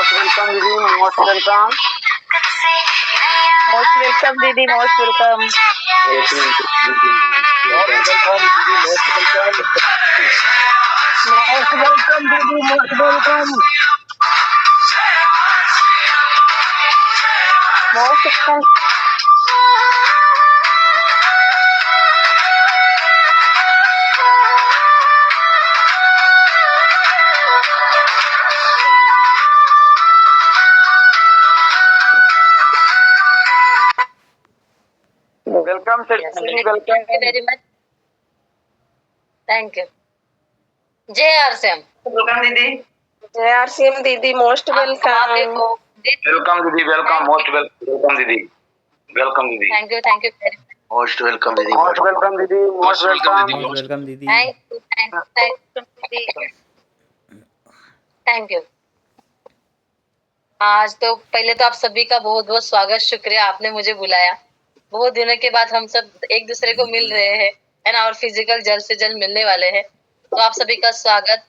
Most welcome दीदी, most welcome. Most welcome दीदी, most welcome. Most welcome दीदी, most welcome. Most welcome दीदी, most welcome. Most welcome. Welcome sir, welcome. Thank you very much. Thank you. जय RCM. Welcome दीदी। जय RCM दीदी, most welcome. Welcome दीदी, welcome, most welcome दीदी, welcome दीदी। Thank you very much. Most welcome दीदी, most welcome दीदी, most welcome, most welcome दीदी। Thank you. Thank you. आज तो पहले तो आप सभी का बहुत बहुत स्वागत, शुक्रिया आपने मुझे बुलाया। बहुत दिनों के बाद हम सब एक दूसरे को मिल रहे हैं, है ना, और फिजिकल जल्द से जल्द मिलने वाले हैं। तो आप सभी का स्वागत,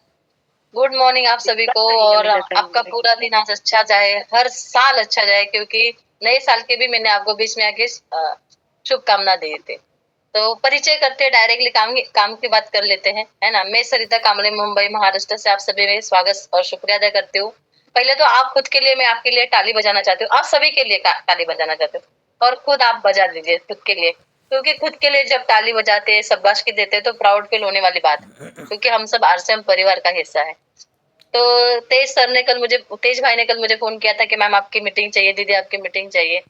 गुड मॉर्निंग आप सभी को। और आपका पूरा दिन आज अच्छा जाए, हर साल अच्छा जाए, क्योंकि नए साल के भी मैंने आपको बीच में आके शुभकामना दिए थे। तो परिचय करते डायरेक्टली काम की बात कर लेते हैं, है ना। मैं सरिता कांबळे, मुंबई महाराष्ट्र से आप सभी में स्वागत और शुक्रिया अदा करती हूँ। पहले तो आप खुद के लिए, मैं आपके लिए ताली बजाना चाहती हूँ, आप सभी के लिए ताली बजाना चाहती हूँ, और खुद आप बजा दीजिए खुद के लिए, क्योंकि खुद के लिए जब ताली बजाते हैं, शाबाशी देते हैं, तो प्राउड फील होने वाली बात है, क्योंकि हम सब आरसीएम परिवार का हिस्सा है। तो तेज भाई ने कल मुझे फोन किया था कि मैम आपकी मीटिंग चाहिए, दीदी आपकी मीटिंग चाहिए,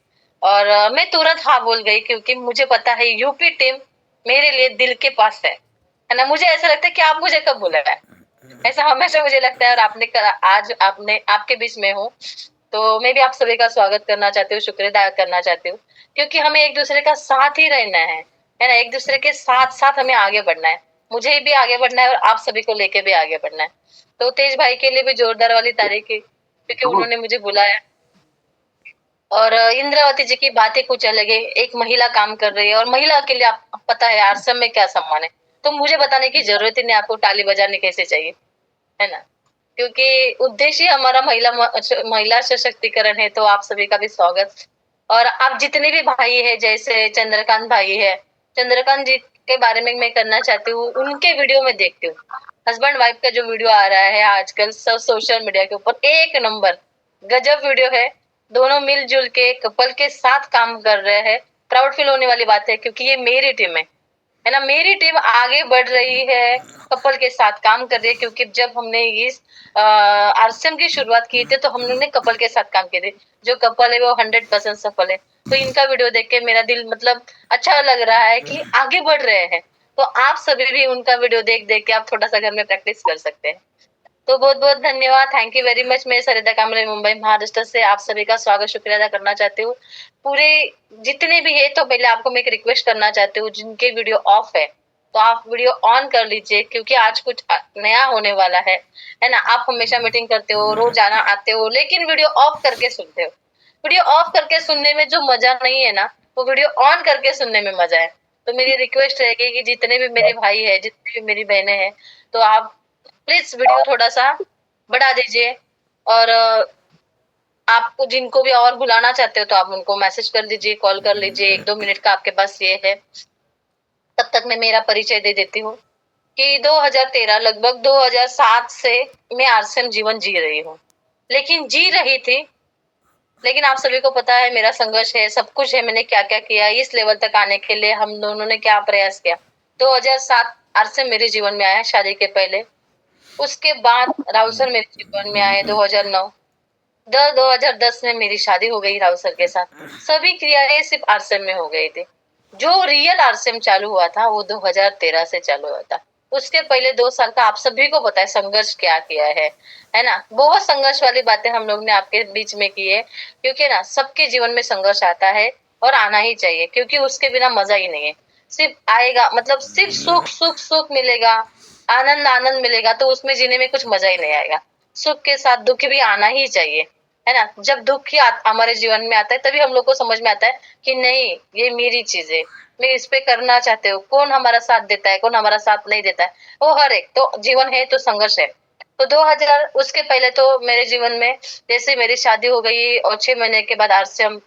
और मैं तुरंत हाँ बोल गई, क्योंकि मुझे पता है यूपी टीम मेरे लिए दिल के पास है ना। मुझे ऐसा लगता है कि आप मुझे कब बुलाया है, ऐसा हमेशा मुझे लगता है। और आज आपने आपके बीच में हूँ, तो मैं भी आप सभी का स्वागत करना चाहती हूँ, शुक्रिया अदा करना चाहती हूँ, क्योंकि हमें एक दूसरे का साथ ही रहना है ना, एक दूसरे के साथ साथ हमें आगे बढ़ना है। मुझे भी आगे बढ़ना है और आप सभी को लेके भी आगे बढ़ना है। तो तेज भाई के लिए भी जोरदार वाली तारीफ है, क्योंकि उन्होंने मुझे बुलाया। और इंद्रावती जी की बातें कुछ अलग है, एक महिला काम कर रही है, और महिला के लिए आप पता है आरसीएम में क्या सम्मान है, तो मुझे बताने की जरूरत ही नहीं आपको ताली बजाने कैसे चाहिए, है ना, क्योंकि उद्देश्य हमारा महिला सशक्तिकरण है। तो आप सभी का भी स्वागत। और आप जितने भी भाई है, जैसे चंद्रकांत भाई है, चंद्रकांत जी के बारे में मैं करना चाहती हूँ, उनके वीडियो में देखती हूँ, हस्बैंड वाइफ का जो वीडियो आ रहा है आजकल सब सोशल मीडिया के ऊपर, एक नंबर गजब वीडियो है। दोनों मिलजुल के कपल के साथ काम कर रहे हैं, प्राउड फील होने वाली बात है, क्योंकि ये मेरी टीम है ना। मेरी टीम आगे बढ़ रही है, कपल के साथ काम कर रही है, क्योंकि जब हमने इस आरसीएम की शुरुआत की थी, तो हमने कपल के साथ काम किए थे। जो कपल है वो 100% सफल है। तो इनका वीडियो देख के मेरा दिल मतलब अच्छा लग रहा है कि आगे बढ़ रहे हैं। तो आप सभी भी उनका वीडियो देख देख के आप थोड़ा सा घर में प्रैक्टिस कर सकते हैं। तो बहुत बहुत धन्यवाद, थैंक यू वेरी मच। मैं सरिता कांबळे, मुंबई महाराष्ट्र से आप सभी का स्वागत शुक्रिया अदा करना चाहती हूँ। पूरे जितने भी है, तो पहले आपको मैं एक रिक्वेस्ट करना चाहती हूँ, जिनके वीडियो ऑफ है तो आप वीडियो ऑन कर लीजिए, क्योंकि आज कुछ नया होने वाला है ना। आप हमेशा मीटिंग करते हो, रोज आना आते हो, लेकिन वीडियो ऑफ करके सुनते हो। वीडियो ऑफ करके सुनने में जो मजा नहीं है ना, वो वीडियो ऑन करके सुनने में मजा है। तो मेरी रिक्वेस्ट रहेगी कि जितने भी मेरे भाई है, जितनी भी मेरी बहनें हैं, तो आप प्लीज वीडियो थोड़ा सा बढ़ा दीजिए। और आपको जिनको भी और बुलाना चाहते हो, तो आप उनको मैसेज कर दीजिए, कॉल कर लीजिए, 1-2 मिनट का आपके पास ये है। तब तक मैं मेरा परिचय दे देती हूँ कि 2013 लगभग 2007 से मैं आरसीएम जीवन जी रही हूँ। लेकिन आप सभी को पता है मेरा संघर्ष है, सब कुछ है, मैंने क्या क्या किया इस लेवल तक आने के लिए, हम दोनों ने क्या प्रयास किया। 2007 आरसीएम मेरे जीवन में आया शादी के पहले। उसके बाद राहुल सर मेरे जीवन में आए 2009। 2010 में मेरी शादी हो गई राहुल सर के साथ। सभी क्रियाएं सिर्फ आरसीएम में हो गई थी। जो रियल आरसीएम चालू हुआ था वो 2013 से चालू हुआ था। उसके पहले 2 साल का आप सभी को पता है संघर्ष क्या किया है ना। बहुत संघर्ष वाली बातें हम लोग ने आपके बीच में की है, क्योंकि ना सबके जीवन में संघर्ष आता है और आना ही चाहिए, क्योंकि उसके बिना मजा ही नहीं है। सिर्फ आएगा मतलब सिर्फ सुख सुख सुख मिलेगा, आनंद आनंद मिलेगा, तो उसमें जीने में कुछ मजा ही नहीं आएगा। सुख के साथ दुख भी आना ही चाहिए, है ना। जब दुख ही हमारे जीवन में आता है, तभी हम लोग को समझ में आता है कि नहीं ये मेरी चीज है, मैं इस पे करना चाहते हो। कौन हमारा साथ देता है, कौन हमारा साथ नहीं देता है, वो हर एक। तो जीवन है तो संघर्ष है। तो 2000 उसके पहले तो मेरे जीवन में जैसे मेरी शादी हो गई और 6 महीने के बाद आरसीएम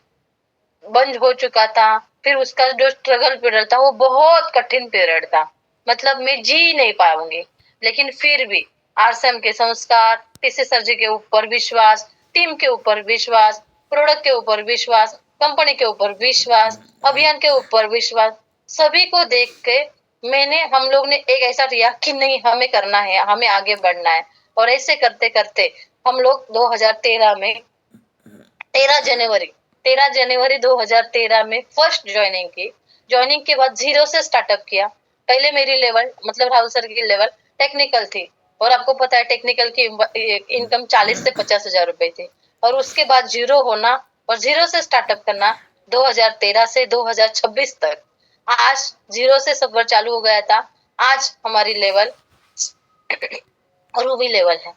बंद हो चुका था। फिर उसका जो स्ट्रगल पीरियड था वो बहुत कठिन पीरियड था। मतलब मैं जी नहीं पाऊंगी, लेकिन फिर भी आरसीएम के संस्कार, टीसी सर जी के ऊपर विश्वास, टीम के ऊपर विश्वास, प्रोडक्ट के ऊपर विश्वास, कंपनी के ऊपर विश्वास, अभियान के ऊपर विश्वास, सभी को देख के मैंने हम लोग ने एक ऐसा लिया कि नहीं, हमें करना है, हमें आगे बढ़ना है। और ऐसे करते करते हम लोग 2013 में 13 जनवरी 13 जनवरी 2013 में फर्स्ट ज्वाइनिंग की। ज्वाइनिंग के बाद जीरो से स्टार्टअप किया। पहले मेरी लेवल मतलब राहुल सर की लेवल टेक्निकल थी, और आपको पता है टेक्निकल की इनकम 40 से 50 हजार रुपए थी। और उसके बाद जीरो होना और जीरो से स्टार्टअप करना 2013 से 2026 तक। आज जीरो से सफर चालू हो गया था। आज हमारी लेवल रूबी लेवल है।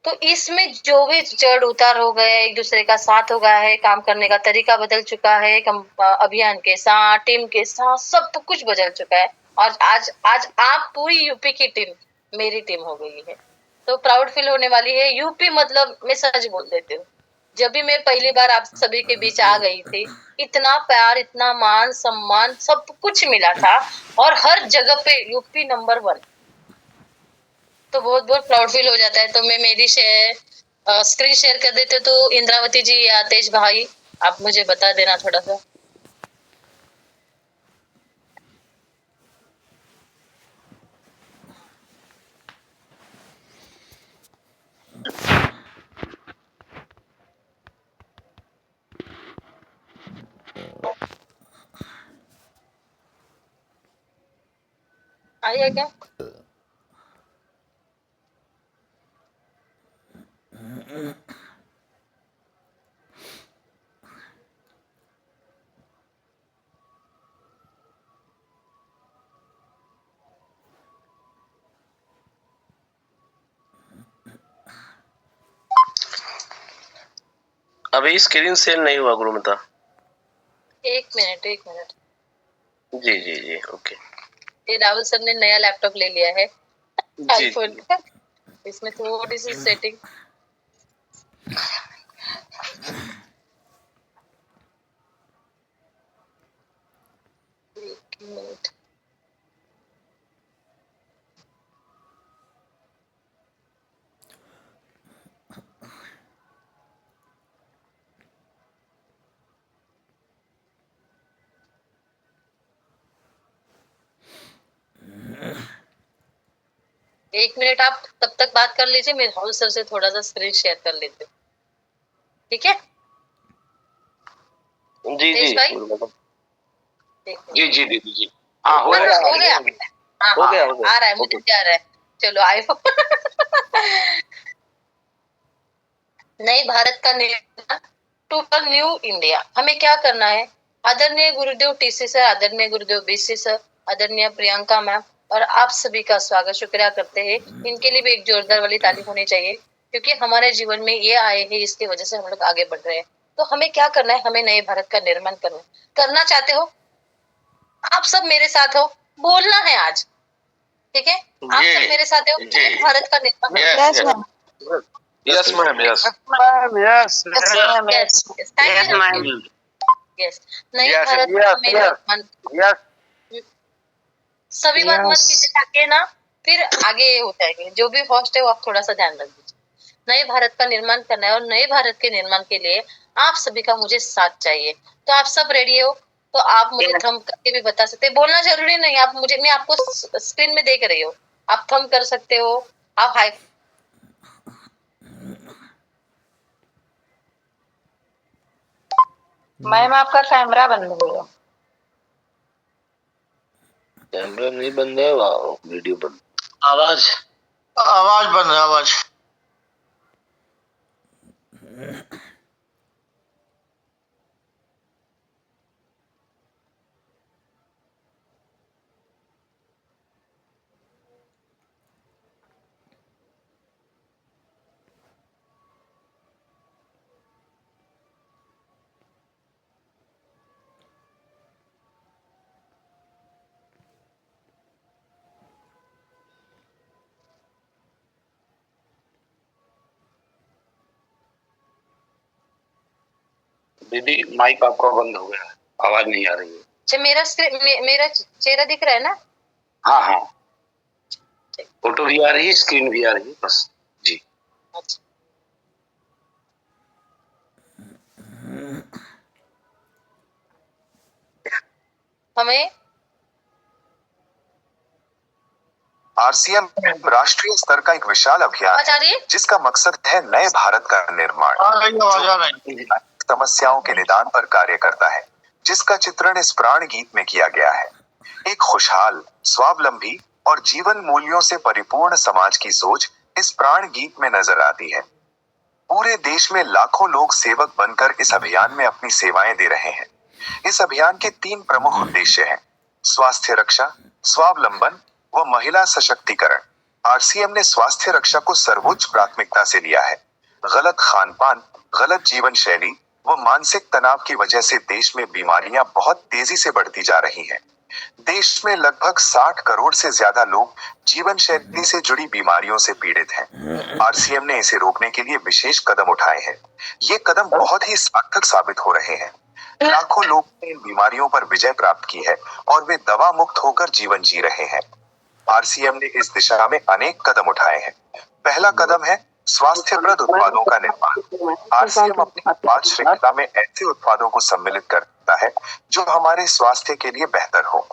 तो इसमें जो भी चढ़ उतार हो गए, एक दूसरे का साथ हो गया है, काम करने का तरीका बदल चुका है, अभियान के साथ, टीम के साथ सब कुछ बदल चुका है। और आज आज आप पूरी यूपी की टीम मेरी टीम हो गई है। तो प्राउड फील होने वाली है। यूपी मतलब मैं सच बोल देती हूँ, जब भी मैं पहली बार आप सभी के बीच आ गई थी, इतना प्यार, इतना मान सम्मान सब कुछ मिला था, और हर जगह पे यूपी नंबर 1। तो बहुत बहुत प्राउड फील हो जाता है। तो मैं मेरी स्क्रीन शेयर कर देते तो इंद्रावती जी या तेज भाई, आप मुझे बता देना थोड़ा सा। आइए क्या? अभी स्क्रीन शेयर नहीं हुआ गुरुमता। 1 मिनट 1 मिनट। जी जी जी ओके। ये राहुल सर ने नया लैपटॉप ले लिया है जी आईफोन का। इसमें थोड़ी सी सेटिंग। एक मिनट। एक मिनट आप तब तक बात कर लीजिए, मैं राहुल सर से थोड़ा सा स्क्रीन शेयर कर लेती हूँ, ठीक है? जी जी तेज भाई, गुरुमता। एक मिनट। जी जी दीदी जी। हाँ हो हाँ रहा हाँ, है। हो गया। हाँ हो हाँ, गया हो गया आ रहा है, मुझे ओके। भी आ रहा है। चलो आईफोन नए भारत का निर्माण, टोटल न्यू इंडिया। हमें क्या करना है? आदरणीय गुरुदेव टीसी सर, आदरणीय गुरुदेव बीसी सर, आदरणीय प्रियंका मैम, और आप सभी का स्वागत शुक्रिया करते हैं। इनके लिए भी एक जोरदार वाली ताली होनी चाहिए, क्योंकि हमारे जीवन में ये आए हैं, इसकी वजह से हम लोग आगे बढ़ रहे हैं। तो हमें क्या करना है? हमें नए भारत का निर्माण करना है। करना चाहते हो? आप सब मेरे साथ हो, बोलना है आज, ठीक है? आप जी सब मेरे साथ हो, जी। नए भारत का निर्माण। Yes yes ma'am yes. Ma'am yes yes, thank you ma'am. Yes. नए यस भारत का यस हमें यस निर्माण, यस सभी बात मत कीजिए ताकि ना फिर आगे हो जाएंगे। जो भी होस्ट है वो आप थोड़ा सा ध्यान रख दीजिए। नए भारत का निर्माण करना है, और नए भारत के निर्माण के लिए आप सभी का मुझे साथ चाहिए। तो आप सब रेडी हो? तो आप मुझे थंब करके भी बता सकते हैं, बोलना जरूरी नहीं। आप मुझे, मैं आपको स्क्रीन में देख रही हूँ, आप थंब कर सकते हो, आप हाई। मैम आपका कैमरा बंद हो गया। कैमरा नहीं बंद है, वीडियो बंद। आवाज आवाज बंद है, आवाज। दीदी माइक आपका बंद हो गया है, आवाज नहीं आ रही है। अच्छा, मेरा चेहरा दिख रहा है ना? हाँ हाँ, फोटो भी आ रही है, स्क्रीन भी आ रही है, बस जी। अच्छा। हमें आरसीएम राष्ट्रीय स्तर का एक विशाल अभियान आवाज आ रही है? जिसका मकसद है नए भारत का निर्माण, समस्याओं के निदान पर कार्य करता है, जिसका चित्रण इस प्राण गीत में किया गया है। एक खुशहाल, स्वावलंबी और जीवन मूल्यों से परिपूर्ण समाज की सोच इस प्राण गीत में नजर आती है। पूरे देश में लाखों लोग सेवक बनकर इस अभियान में अपनी सेवाएं दे रहे हैं। इस अभियान के 3 प्रमुख उद्देश्य हैं: स्वास्थ्य रक्षा, स्वावलंबन व महिला सशक्तिकरण। आरसीएम ने स्वास्थ्य रक्षा को सर्वोच्च प्राथमिकता से लिया है। गलत खान-पान, गलत जीवन शैली व मानसिक तनाव की वजह से देश में बीमारियां बहुत तेजी से बढ़ती जा रही हैं। देश में लगभग 60 करोड़ से ज्यादा लोग जीवन शैली से जुड़ी बीमारियों से पीड़ित हैं। आरसीएम ने इसे रोकने के लिए विशेष कदम उठाए हैं। ये कदम बहुत ही सार्थक साबित हो रहे हैं। लाखों लोगों ने इन बीमारियों पर विजय प्राप्त की है और वे दवा मुक्त होकर जीवन जी रहे हैं। आरसीएम ने इस दिशा में अनेक कदम उठाए हैं। पहला कदम है स्वास्थ्यप्रद उत्पादों का निर्माण। आरसीएम अपनी उत्पाद श्रृंखला में ऐसे उत्पादों को सम्मिलित करता है जो हमारे स्वास्थ्य के लिए बेहतर हो।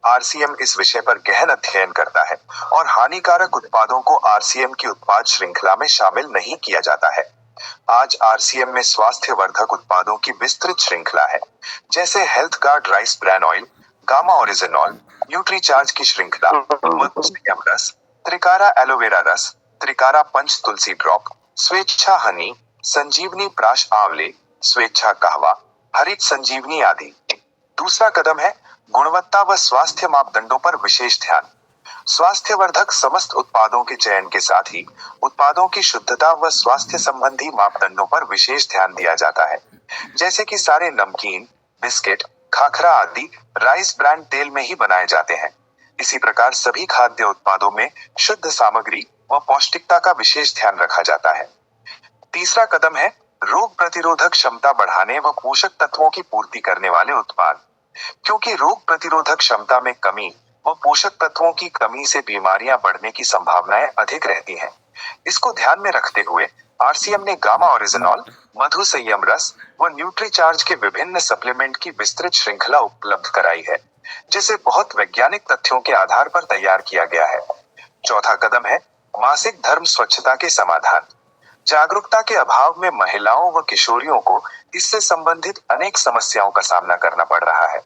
आरसीएम इस विषय पर गहन अध्ययन करता है और हानिकारक उत्पादों को आरसीएम की उत्पाद श्रृंखला में शामिल नहीं किया जाता है। आज आरसीएम में स्वास्थ्यवर्धक उत्पादों की विस्तृत श्रृंखला है, जैसे health guard rice bran oil, gamma oryzanol, Nutricharge की श्रृंखला, मधुसंयम रस, त्रिकारा एलोवेरा रस, त्रिकारा पंच तुलसी ड्रॉप, स्वेच्छा हनी, संजीवनी प्राश आंवले, स्वेच्छा कहवा, हरित संजीवनी आदि। दूसरा कदम है गुणवत्ता व स्वास्थ्य मापदंडों पर विशेष ध्यान। स्वास्थ्यवर्धक समस्त उत्पादों के चयन के साथ ही उत्पादों की शुद्धता व स्वास्थ्य संबंधी मापदंडों पर विशेष ध्यान दिया जाता है, जैसे कि सारे नमकीन, बिस्किट, खाखरा आदि राइस ब्रांड तेल में ही बनाए जाते हैं। इसी प्रकार सभी खाद्य उत्पादों में शुद्ध सामग्री व पौष्टिकता का विशेष ध्यान रखा जाता है। तीसरा कदम है रोग प्रतिरोधक क्षमता बढ़ाने व पोषक तत्वों की पूर्ति करने वाले उत्पाद। क्योंकि रोग प्रतिरोधक क्षमता में कमी व पोषक तत्वों की कमी से बीमारियां बढ़ने की संभावनाएं अधिक रहती हैं। इसको ध्यान में रखते हुए आरसीएम ने गामा ओरिजिनॉल, मधु संयम रस व न्यूट्रीचार्ज के विभिन्न सप्लीमेंट की विस्तृत श्रृंखला उपलब्ध कराई है, जिसे बहुत वैज्ञानिक तथ्यों के आधार पर तैयार किया गया है। चौथा कदम है मासिक धर्म स्वच्छता के समाधान। जागरूकता के अभाव में महिलाओं व किशोरियों को इससे संबंधित अनेक समस्याओं का सामना करना पड़ रहा है।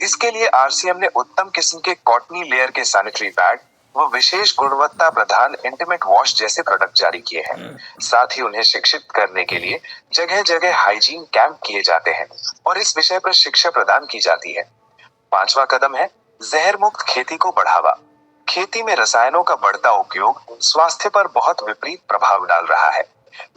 इसके लिए आरसीएम ने उत्तम किस्म के कॉटनी लेयर के सैनिटरी पैड व विशेष गुणवत्ता प्रधान इंटीमेट वॉश जैसे प्रोडक्ट जारी किए हैं। साथ ही उन्हें शिक्षित करने के लिए जगह जगह हाइजीन कैंप किए जाते हैं और इस विषय पर शिक्षा प्रदान की जाती है। पांचवा कदम है जहर मुक्त खेती को बढ़ावा। खेती में रसायनों का बढ़ता उपयोग स्वास्थ्य पर बहुत विपरीत प्रभाव डाल रहा है।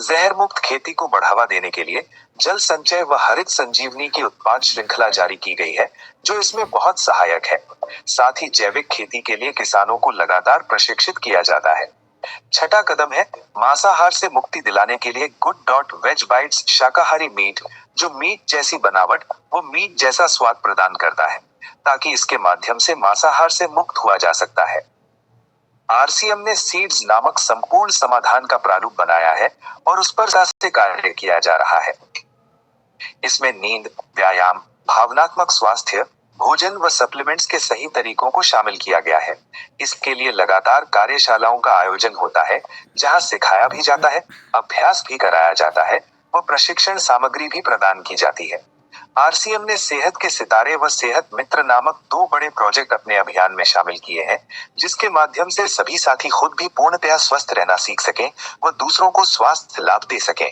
जहर मुक्त खेती को बढ़ावा देने के लिए जल संचय व हरित संजीवनी की उत्पाद श्रृंखला जारी की गई है, जो इसमें बहुत सहायक है। साथ ही जैविक खेती के लिए किसानों को लगातार प्रशिक्षित किया जाता है। छठा कदम है मांसाहार से मुक्ति दिलाने के लिए गुड.वेज बाइट्स शाकाहारी मीट, जो मीट जैसी बनावट व मीट जैसा स्वाद प्रदान करता है, ताकि इसके माध्यम से मांसाहार से मुक्त हुआ जा सकता है। आरसीएम ने सीड्स नामक संपूर्ण समाधान का प्रारूप बनाया है और उस पर से कार्य किया जा रहा है। इसमें नींद, व्यायाम, भावनात्मक स्वास्थ्य, भोजन व सप्लीमेंट्स के सही तरीकों को शामिल किया गया है। इसके लिए लगातार कार्यशालाओं का आयोजन होता है, जहां सिखाया भी जाता है, अभ्यास भी कराया जाता है व प्रशिक्षण सामग्री भी प्रदान की जाती है। आरसीएम ने सेहत के सितारे व सेहत मित्र नामक 2 बड़े प्रोजेक्ट अपने अभियान में शामिल किए हैं, जिसके माध्यम से सभी साथी खुद भी पूर्णतया स्वस्थ रहना सीख सकें व दूसरों को स्वास्थ्य लाभ दे सकें।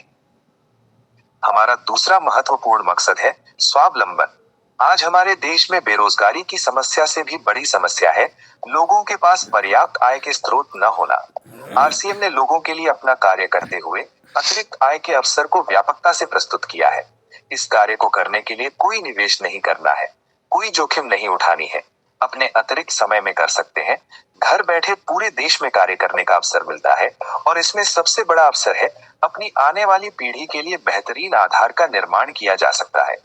हमारा दूसरा महत्वपूर्ण मकसद है स्वावलंबन। आज हमारे देश में बेरोजगारी की समस्या से भी बड़ी समस्या है लोगों के पास पर्याप्त आय के स्रोत न होना। आरसीएम ने लोगों के लिए अपना कार्य करते हुए अतिरिक्त आय के अवसर को व्यापकता से प्रस्तुत किया है। इस कार्य को करने के लिए कोई निवेश नहीं करना है, कोई जोखिम नहीं उठानी है, अपने अतिरिक्त समय में कर सकते हैं। घर बैठे पूरे देश में कार्य करने का अवसर मिलता है और इसमें सबसे बड़ा अवसर है अपनी आने वाली पीढ़ी के लिए बेहतरीन आधार का निर्माण किया जा सकता है।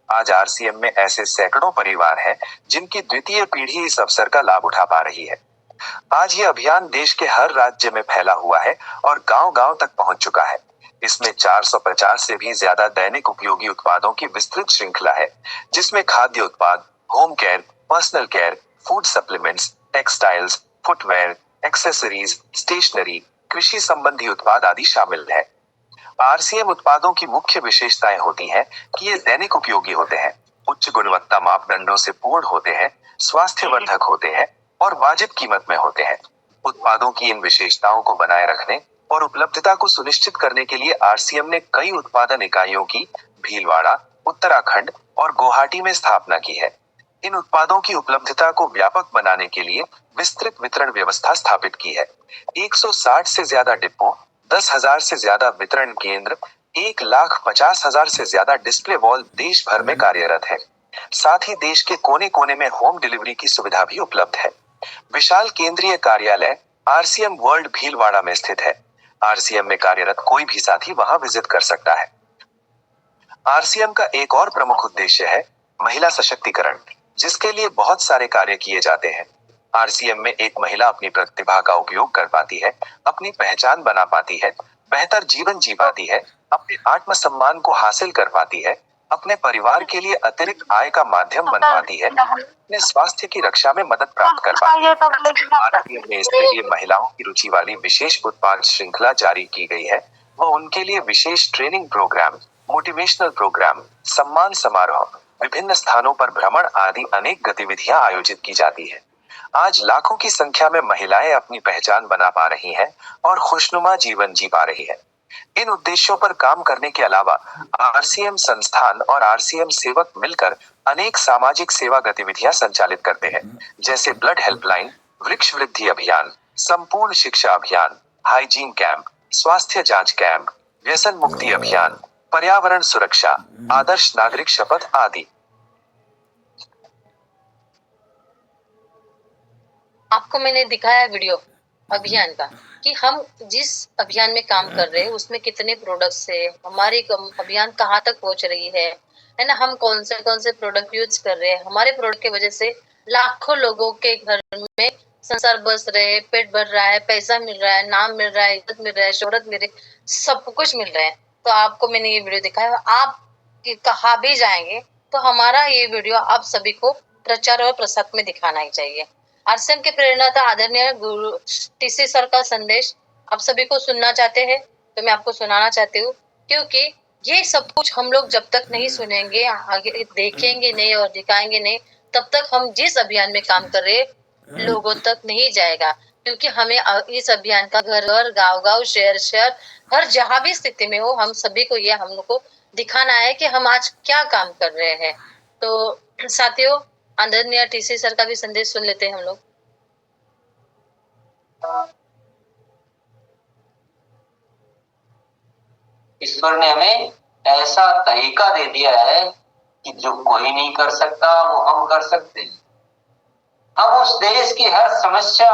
आज आरसीएम में ऐसे सैकड़ों परिवार हैं जिनकी द्वितीय पीढ़ी इस अवसर का लाभ उठा पा रही है। आज ये अभियान देश के हर राज्य में फैला हुआ है और गांव-गांव तक पहुंच चुका है। इसमें 450 से भी ज्यादा दैनिक उपयोगी उत्पादों की विस्तृत श्रृंखला है, जिसमें खाद्य उत्पाद, home care, personal care, food supplements, textiles, footwear, accessories, stationery, कृषि संबंधी उत्पाद आदि शामिल है। आरसीएम उत्पादों की मुख्य विशेषताएं होती हैं कि ये दैनिक उपयोगी होते हैं, उच्च गुणवत्ता मापदंडों से पूर्ण होते हैं, स्वास्थ्यवर्धक होते हैं और वाजिब कीमत में होते हैं। उत्पादों की इन विशेषताओं को बनाए रखने और उपलब्धता को सुनिश्चित करने के लिए आरसीएम ने कई उत्पादन इकाइयों की भीलवाड़ा, उत्तराखंड और गुवाहाटी में स्थापना की है। इन उत्पादों की उपलब्धता को व्यापक बनाने के लिए विस्तृत वितरण व्यवस्था स्थापित की है। 160 से ज्यादा डिपो, 10,000 से ज्यादा वितरण केंद्र, 1,50,000 से ज्यादा डिस्प्ले वॉल देश भर में कार्यरत है। साथ ही देश के कोने कोने में होम डिलीवरी की सुविधा भी उपलब्ध है। विशाल केंद्रीय कार्यालय आरसीएम वर्ल्ड भीलवाड़ा में स्थित है। आरसीएम में कार्यरत कोई भी साथी वहां विजिट कर सकता है। आरसीएम का एक और प्रमुख उद्देश्य है महिला सशक्तिकरण, जिसके लिए बहुत सारे कार्य किए जाते हैं। आरसीएम में एक महिला अपनी प्रतिभा का उपयोग कर पाती है, अपनी पहचान बना पाती है, बेहतर जीवन जी पाती है, अपने आत्मसम्मान को हासिल कर पाती है, अपने परिवार के लिए अतिरिक्त आय का माध्यम बन पाती है, अपने स्वास्थ्य की रक्षा में मदद प्राप्त कर पाती है। आरसीएम में इसके लिए महिलाओं की रुचि वाली विशेष उत्पाद श्रृंखला जारी की गई है। वो उनके लिए विशेष ट्रेनिंग प्रोग्राम, मोटिवेशनल प्रोग्राम, सम्मान समारोह, विभिन्न स्थानों पर भ्रमण आदि अनेक गतिविधियां आयोजित की जाती है। आज लाखों की संख्या में महिलाएं अपनी पहचान बना पा रही हैं और खुशनुमा जीवन जी पा रही हैं। इन उद्देश्यों पर काम करने के अलावा आरसीएम संस्थान और आरसीएम सेवक मिलकर अनेक सामाजिक सेवा गतिविधियां संचालित करते हैं, जैसे ब्लड हेल्पलाइन, वृक्ष वृद्धि अभियान, संपूर्ण शिक्षा अभियान, हाइजीन कैंप, स्वास्थ्य जांच कैंप, व्यसन मुक्ति अभियान, पर्यावरण सुरक्षा, आदर्श नागरिक शपथ आदि। आपको मैंने दिखाया वीडियो अभियान का कि हम जिस अभियान में काम कर रहे हैं उसमें कितने प्रोडक्ट्स है, हमारी अभियान कहाँ तक पहुंच रही है ना, हम कौन से प्रोडक्ट यूज कर रहे हैं। हमारे प्रोडक्ट की वजह से लाखों लोगों के घर में संसार बस रहे, पेट भर रहा है, पैसा मिल रहा है, नाम मिल रहा है, इज्जत मिल रहा है, शोहरत मिल रही है, सब कुछ मिल रहा है। तो आपको मैंने ये वीडियो दिखाया, आप कहाँ भी जाएंगे तो हमारा ये वीडियो आप सभी को प्रचार और प्रसार में दिखाना ही चाहिए। आरसीएम के प्रेरणादाता आदरणीय गुरु टीसी सर का संदेश आप सभी को सुनना चाहते हैं तो मैं आपको सुनाना चाहती हूँ, क्योंकि ये सब कुछ हम लोग जब तक नहीं सुनेंगे, आगे देखेंगे नहीं और दिखाएंगे नहीं, तब तक हम जिस अभियान में काम कर रहे लोगों तक नहीं जाएगा। क्योंकि हमें इस अभियान का घर घर, गांव गांव, शहर शहर, हर जहां भी स्थिति में हो, हम सभी को ये हम लोग को दिखाना है कि हम आज क्या काम कर रहे हैं। तो साथियों, आदरणीय टीसी सर का भी संदेश सुन लेते हैं हम लोग। ईश्वर ने हमें ऐसा तरीका दे दिया है कि जो कोई नहीं कर सकता वो हम कर सकते हैं। हम उस देश की हर समस्या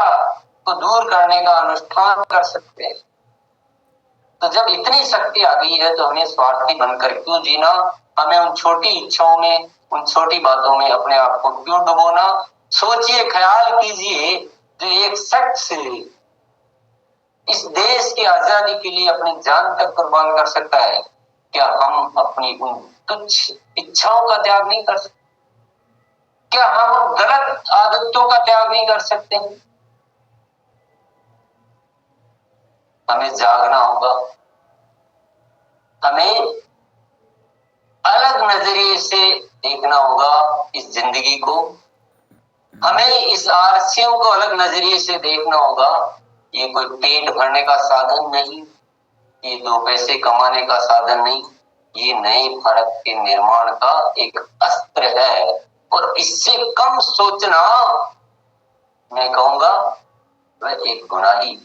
को दूर करने का अनुष्ठान कर सकते हैं। तो जब इतनी शक्ति आ गई है तो हमें स्वार्थी बनकर क्यों जीना, हमें उन छोटी इच्छाओं में, उन छोटी बातों में अपने आप को क्यों डुबोना। सोचिए, ख्याल कीजिए, जो एक शख्स इस देश की आजादी के लिए अपनी जान तक कुर्बान कर सकता है, क्या हम अपनी उन तुच्छ इच्छाओं का त्याग नहीं कर सकते? क्या हम गलत आदतों का त्याग नहीं कर सकते हैं? हमें जागना होगा, हमें अलग नजरिए से देखना होगा इस जिंदगी को, हमें इस आरसीएम को अलग नजरिए से देखना होगा। ये कोई पेट भरने का साधन नहीं, ये 2 पैसे कमाने का साधन नहीं, ये नए भारत के निर्माण का एक अस्त्र है। और इससे कम सोचना, मैं कहूंगा, वह एक गुनाही।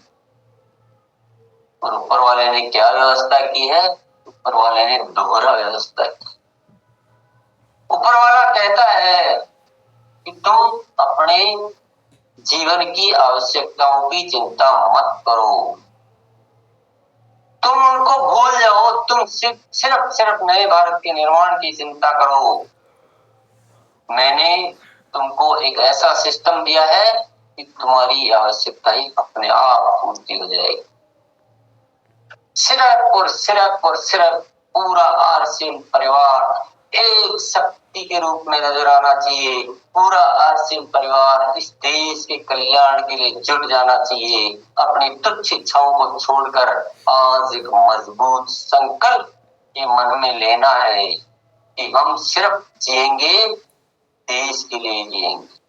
और ऊपर वाले ने क्या व्यवस्था की है? ऊपर वाले ने दोहरा व्यवस्था की। ऊपर वाला कहता है कि तुम अपने जीवन की आवश्यकताओं की चिंता मत करो, तुम उनको भूल जाओ, तुम सिर्फ नए भारत के निर्माण की चिंता करो। मैंने तुमको एक ऐसा सिस्टम दिया है कि तुम्हारी आवश्यकता ही अपने आप पूर्ति हो जाएगी। सिर्फ पूरा आरसीएम परिवार एक शक्ति के रूप में नजर आना चाहिए। पूरा आरसीएम परिवार इस देश के कल्याण के लिए जुट जाना चाहिए। अपनी तुच्छ इच्छाओं को छोड़कर आज एक मजबूत संकल्प ये मन में लेना है कि हम सिर्फ जिएंगे, देश के लिए जिएंगे।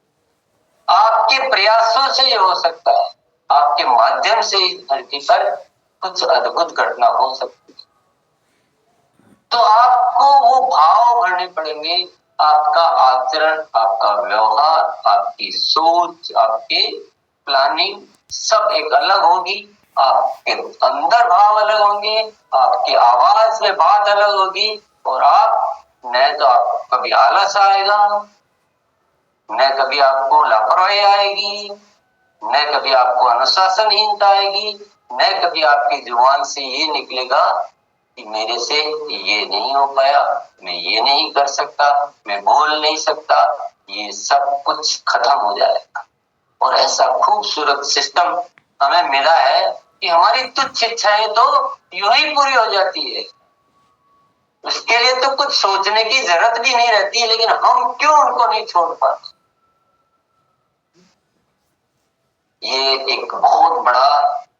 आपके प्रयासों से ये हो सकता है, आपके माध्यम से इस धरती पर कुछ अद्भुत घटना हो सकती है। तो आपको वो भाव भरने पड़ेंगे। आपका आचरण, आपका व्यवहार, आपकी सोच, आपके प्लानिंग सब एक अलग होगी। आपके अंदर भाव अलग होंगे, आपकी आवाज में बात अलग होगी। और आप न तो आपको कभी आलस आएगा, न कभी आपको लापरवाही आएगी, न कभी आपको अनुशासनहीनता आएगी, न कभी आपकी जुबान से ये निकलेगा कि मेरे से ये नहीं हो पाया, मैं ये नहीं कर सकता, मैं बोल नहीं सकता। ये सब कुछ खत्म हो जाएगा। और ऐसा खूबसूरत सिस्टम हमें मिला है कि हमारी तुच्छ इच्छाएं तो यूं ही पूरी हो जाती है। उसके लिए तो कुछ सोचने की जरूरत भी नहीं रहती, लेकिन हम क्यों उनको नहीं छोड़ पाते। ये एक बहुत बड़ा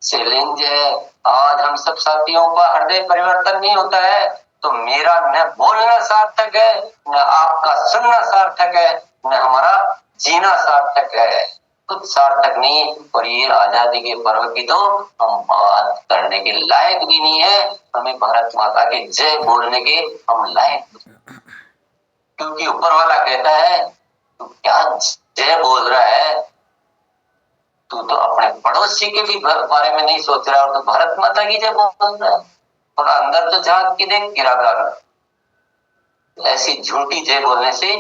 चैलेंज है। आज हम सब साथियों का हृदय परिवर्तन नहीं होता है तो मेरा न बोलना सार्थक है, न आपका सुनना सार्थक है, न हमारा जीना सार्थक है। कुछ सार्थक नहीं। और ये आजादी के पर्व की तो हम बात करने के लायक भी नहीं है। हमें भारत माता के जय बोलने के हम लायक, क्योंकि ऊपर वाला कहता है तू क्या जय बोल रहा है, तू तो अपने पड़ोसी के भी बारे में नहीं सोच रहा और तो भारत माता की जय बोल रहा है। थोड़ा अंदर तो झांक के देख गिरागार। ऐसी झूठी जय बोलने से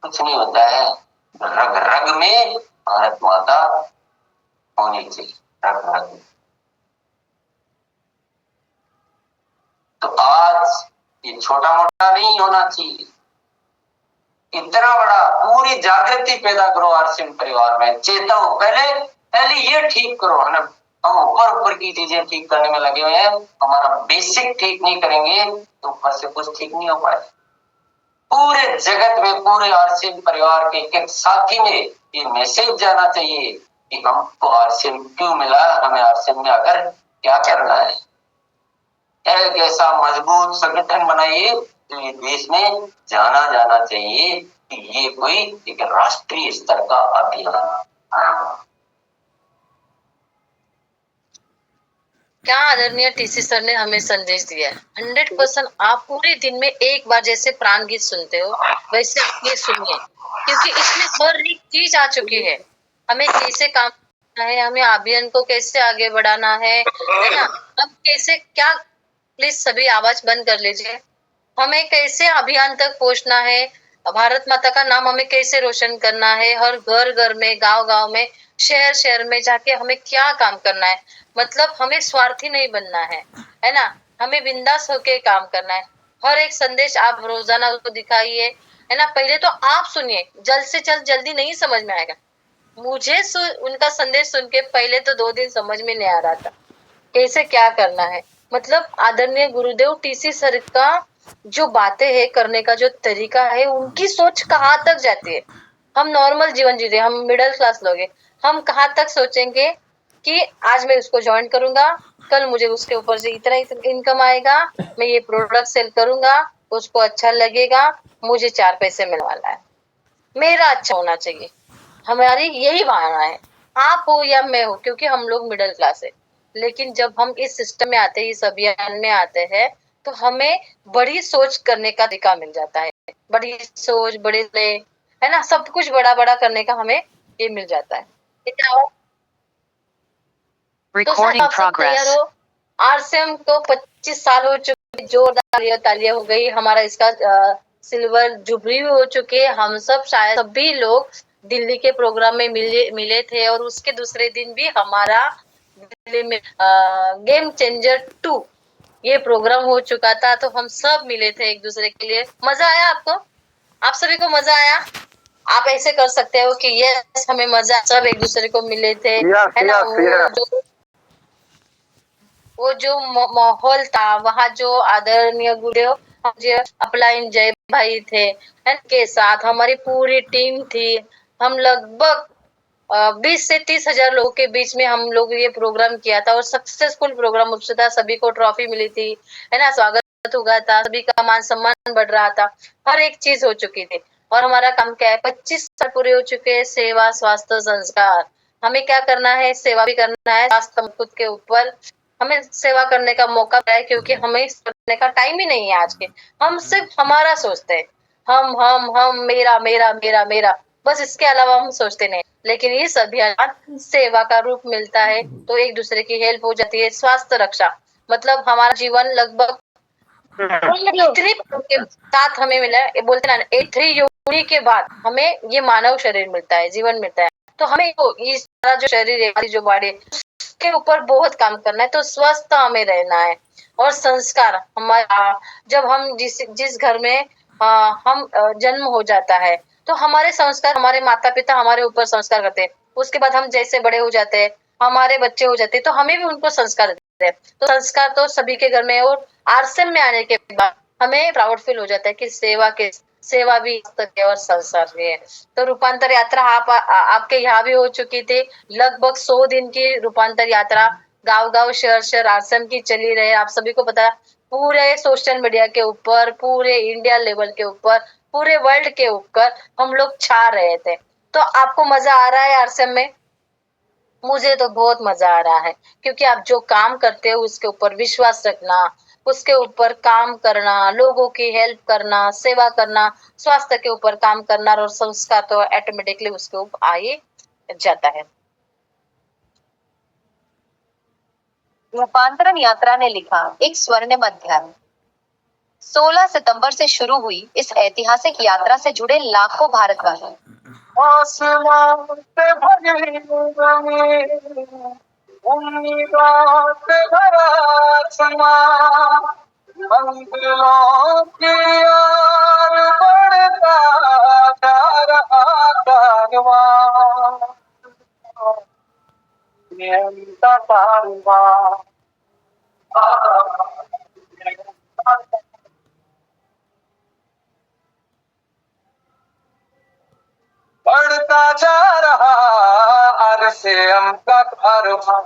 कुछ नहीं होता है। रग रग में भारत माता होनी चाहिए, रग रग में। तो आज ये छोटा मोटा नहीं होना चाहिए, इतना बड़ा। पूरी जागृति पैदा करो आरसीएम परिवार में। चेताओ, पहले ये ठीक करो, है ना। हम ऊपर की चीजें ठीक करने में लगे हुए हैं, हमारा बेसिक ठीक नहीं करेंगे तो ऊपर से कुछ ठीक नहीं हो पाए। पूरे जगत में, पूरे आरसीएम परिवार के एक साथी में ये मैसेज जाना चाहिए कि हमको आरसीएम क्यों मिला, हमें आरसीएम में आकर क्या करना है। एक ऐसा मजबूत संगठन बनाइए तो ये देश में जाना जाना चाहिए कि ये कोई एक राष्ट्रीय स्तर का अभियान। क्या आदरणीय टीसी सर ने हमें संदेश दिया है। 100% आप पूरे दिन में एक बार जैसे प्राण गीत सुनते हो वैसे आप ये सुनिए, क्योंकि इसमें हर एक चीज आ चुकी है। हमें कैसे काम करना है, हमें अभियान को कैसे आगे बढ़ाना है ना। हम कैसे क्या, प्लीज सभी आवाज बंद कर लीजिए। हमें कैसे अभियान तक पहुंचना है, भारत माता का नाम हमें कैसे रोशन करना है, हर घर घर में, गांव गांव में, शहर शहर में जाके हमें क्या काम करना है। मतलब हमें स्वार्थी नहीं बनना है ना। हमें बिंदास होके काम करना है। हर एक संदेश आप रोजाना उसको दिखाइए, है ना। पहले तो आप सुनिए, जल्द से जल्दी नहीं समझ में आएगा। मुझे उनका संदेश सुन के पहले तो 2 दिन समझ में नहीं आ रहा था कैसे क्या करना है। मतलब आदरणीय गुरुदेव टीसी सर का जो बातें है करने का जो तरीका है, उनकी सोच कहाँ तक जाती है। हम नॉर्मल जीवन जीते, हम मिडिल क्लास लोग हैं, हम कहाँ तक सोचेंगे कि आज मैं उसको ज्वाइन करूंगा, कल मुझे उसके ऊपर से इतना इनकम आएगा, मैं ये प्रोडक्ट सेल करूंगा, उसको अच्छा लगेगा, मुझे 4 पैसे मिलने वाला है, मेरा अच्छा होना चाहिए। हमारी यही भावना है, आप हो या मैं हो, क्योंकि हम लोग मिडिल क्लास है। लेकिन जब हम इस सिस्टम में आते हैं, इस अभियान में आते हैं, तो हमें बड़ी सोच करने का तरीका मिल जाता है। बड़ी सोच, बड़े, है ना, सब कुछ बड़ा बड़ा करने का हमें ये मिल जाता है। Recording progress. आरसीएम को 25 साल हो चुके, जोरदार तालियां हो गई। हमारा इसका सिल्वर जुबली हो चुकी है। हम सब शायद सभी लोग दिल्ली के प्रोग्राम में मिले थे, और उसके दूसरे दिन भी हमारा दिल्ली में गेम चेंजर 2 ये प्रोग्राम हो चुका था, तो हम सब मिले थे एक दूसरे के लिए। मजा आया आपको? आप सभी को मजा आया? आप ऐसे कर सकते हो कि यस हमें मजा, सब एक दूसरे को मिले थे, है ना? वो जो माहौल था वहाँ, जो आदरणीय गुरुदेव जो अपलाइन जय भाई थे, के साथ हमारी पूरी टीम थी। हम लगभग 20 से 30 हजार लोगों के बीच में हम लोग ये प्रोग्राम किया था और सक्सेसफुल प्रोग्राम हो चुका था। सभी को ट्रॉफी मिली थी, है ना? स्वागत हुआ था, सभी का मान सम्मान बढ़ रहा था, हर एक चीज हो चुकी थी। और हमारा काम क्या है? 25 साल पूरे हो चुके हैं, सेवा, स्वास्थ्य, संस्कार। हमें क्या करना है? सेवा भी करना है, स्वास्थ्य खुद के ऊपर हमें सेवा करने का मौका मिला है, क्योंकि हमें करने का टाइम ही नहीं है आज के। हम सिर्फ हमारा सोचते हैं, हम मेरा मेरा मेरा मेरा, बस इसके अलावा हम सोचते नहीं। लेकिन इस अभियान सेवा का रूप मिलता है, तो एक दूसरे की हेल्प हो जाती है। स्वास्थ्य रक्षा मतलब हमारा जीवन लगभग 3 के साथ हमें मिला है, बोलते ना 3 योनि के बाद हमें ये मानव शरीर मिलता है, जीवन मिलता है। तो हमें इस तरह जो शरीर है, हमारी जो बॉडी है, उसके ऊपर बहुत काम करना है। तो स्वस्थ हमें रहना है। और संस्कार हमारा, जब हम जिस घर में हम जन्म हो जाता है, तो हमारे संस्कार, हमारे माता पिता हमारे ऊपर संस्कार करते हैं। उसके बाद हम जैसे बड़े हो जाते हैं, हमारे बच्चे हो जाते हैं, तो हमें भी उनको संस्कार देते हैं। तो संस्कार तो सभी के घर में है। और आरसीएम में आने के बाद हमें प्राउड फील हो जाता है कि सेवा भी है और संसार भी है। तो रूपांतर यात्रा आपके यहाँ भी हो चुकी थी। लगभग 100 दिन की रूपांतर यात्रा गांव-गांव, शहर-शहर आरसीएम की चली रहे। आप सभी को पता है, पूरे सोशल मीडिया के ऊपर, पूरे इंडिया लेवल के ऊपर, पूरे वर्ल्ड के ऊपर हम लोग छा रहे थे। तो आपको मजा आ रहा है आरसीएम में? मुझे तो बहुत मजा आ रहा है, क्योंकि आप जो काम करते हो उसके ऊपर विश्वास रखना, उसके ऊपर काम करना, लोगों की हेल्प करना, सेवा करना, स्वास्थ्य के ऊपर काम करना, और संस्कार तो ऑटोमेटिकली उसके ऊपर आ ही जाता है। रूपांतरण यात्रा ने लिखा एक स्वर्णिम अध्याय। 16 सितंबर से शुरू हुई इस ऐतिहासिक यात्रा से जुड़े लाखों भारतवासी आसमान से भरी उम्मीदों से भरा आसमां, मंजिलों की ओर बढ़ता जा रहा कारवां, ये उनका कारवां। बढ़ता जा रहा आरसीएम का कारवां।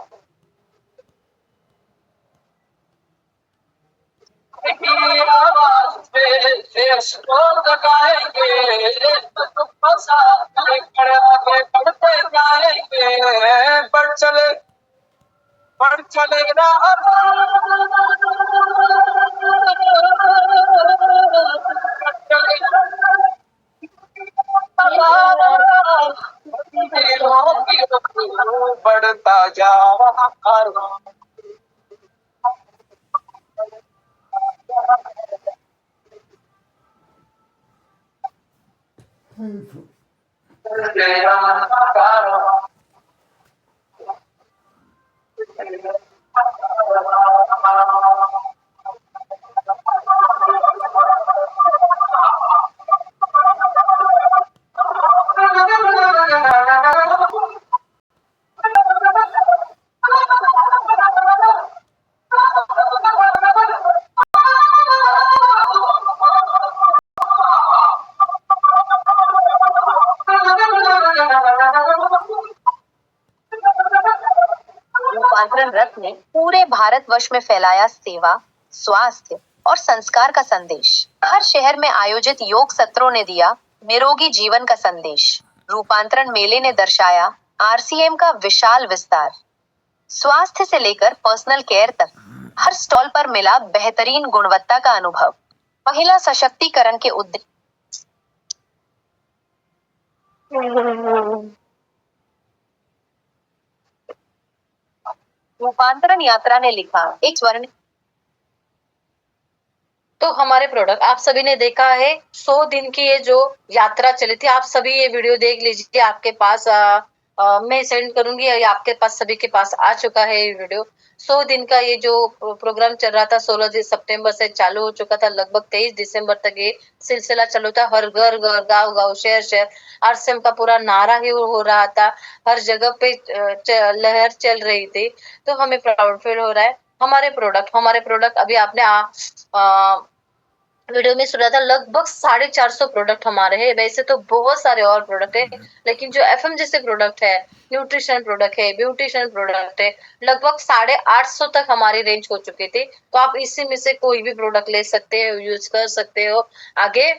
आवाज पे देश को जगाएंगे, सबको साथ में खड़े आगे बढ़ते जाएंगे। बढ़ चलेगा बढ़ता जा रहा कारवां। रूपांतरण रथ ने पूरे भारतवर्ष में फैलाया सेवा, स्वास्थ्य और संस्कार का संदेश। हर शहर में आयोजित योग सत्रों ने दिया निरोगी जीवन का संदेश। रूपांतरण मेले ने दर्शाया आरसीएम का विशाल विस्तार। स्वास्थ्य से लेकर पर्सनल केयर तक हर स्टॉल पर मिला बेहतरीन गुणवत्ता का अनुभव। महिला सशक्तिकरण के उद्देश्य रूपांतरण यात्रा ने लिखा एक स्वर्ण। तो हमारे प्रोडक्ट आप सभी ने देखा है। 100 दिन की ये जो यात्रा चली थी, आप सभी ये वीडियो देख लीजिए। आपके पास मैं सेंड करूंगी, ये आपके पास सभी के पास आ चुका है ये वीडियो। 100 दिन का ये जो प्रोग्राम चल रहा था, 16 सितंबर से चालू हो चुका था, लगभग 23 दिसंबर तक ये सिलसिला चालू था। हर घर घर, गांव गांव, शहर शहर आरसीएम का पूरा नारा ही हो रहा था, हर जगह पे लहर चल रही थी। तो हमें प्राउड फील हो रहा है। हमारे प्रोडक्ट अभी आपने वीडियो में सुना था, लगभग 450 प्रोडक्ट हमारे हैं। वैसे तो बहुत सारे और प्रोडक्ट है, लेकिन जो एफएम जैसे प्रोडक्ट है, न्यूट्रिशन प्रोडक्ट है, ब्यूटिशियन प्रोडक्ट है, लगभग 850 तक हमारी रेंज हो चुकी थी। तो आप इसी में से कोई भी प्रोडक्ट ले सकते हो, यूज कर सकते हो, आगे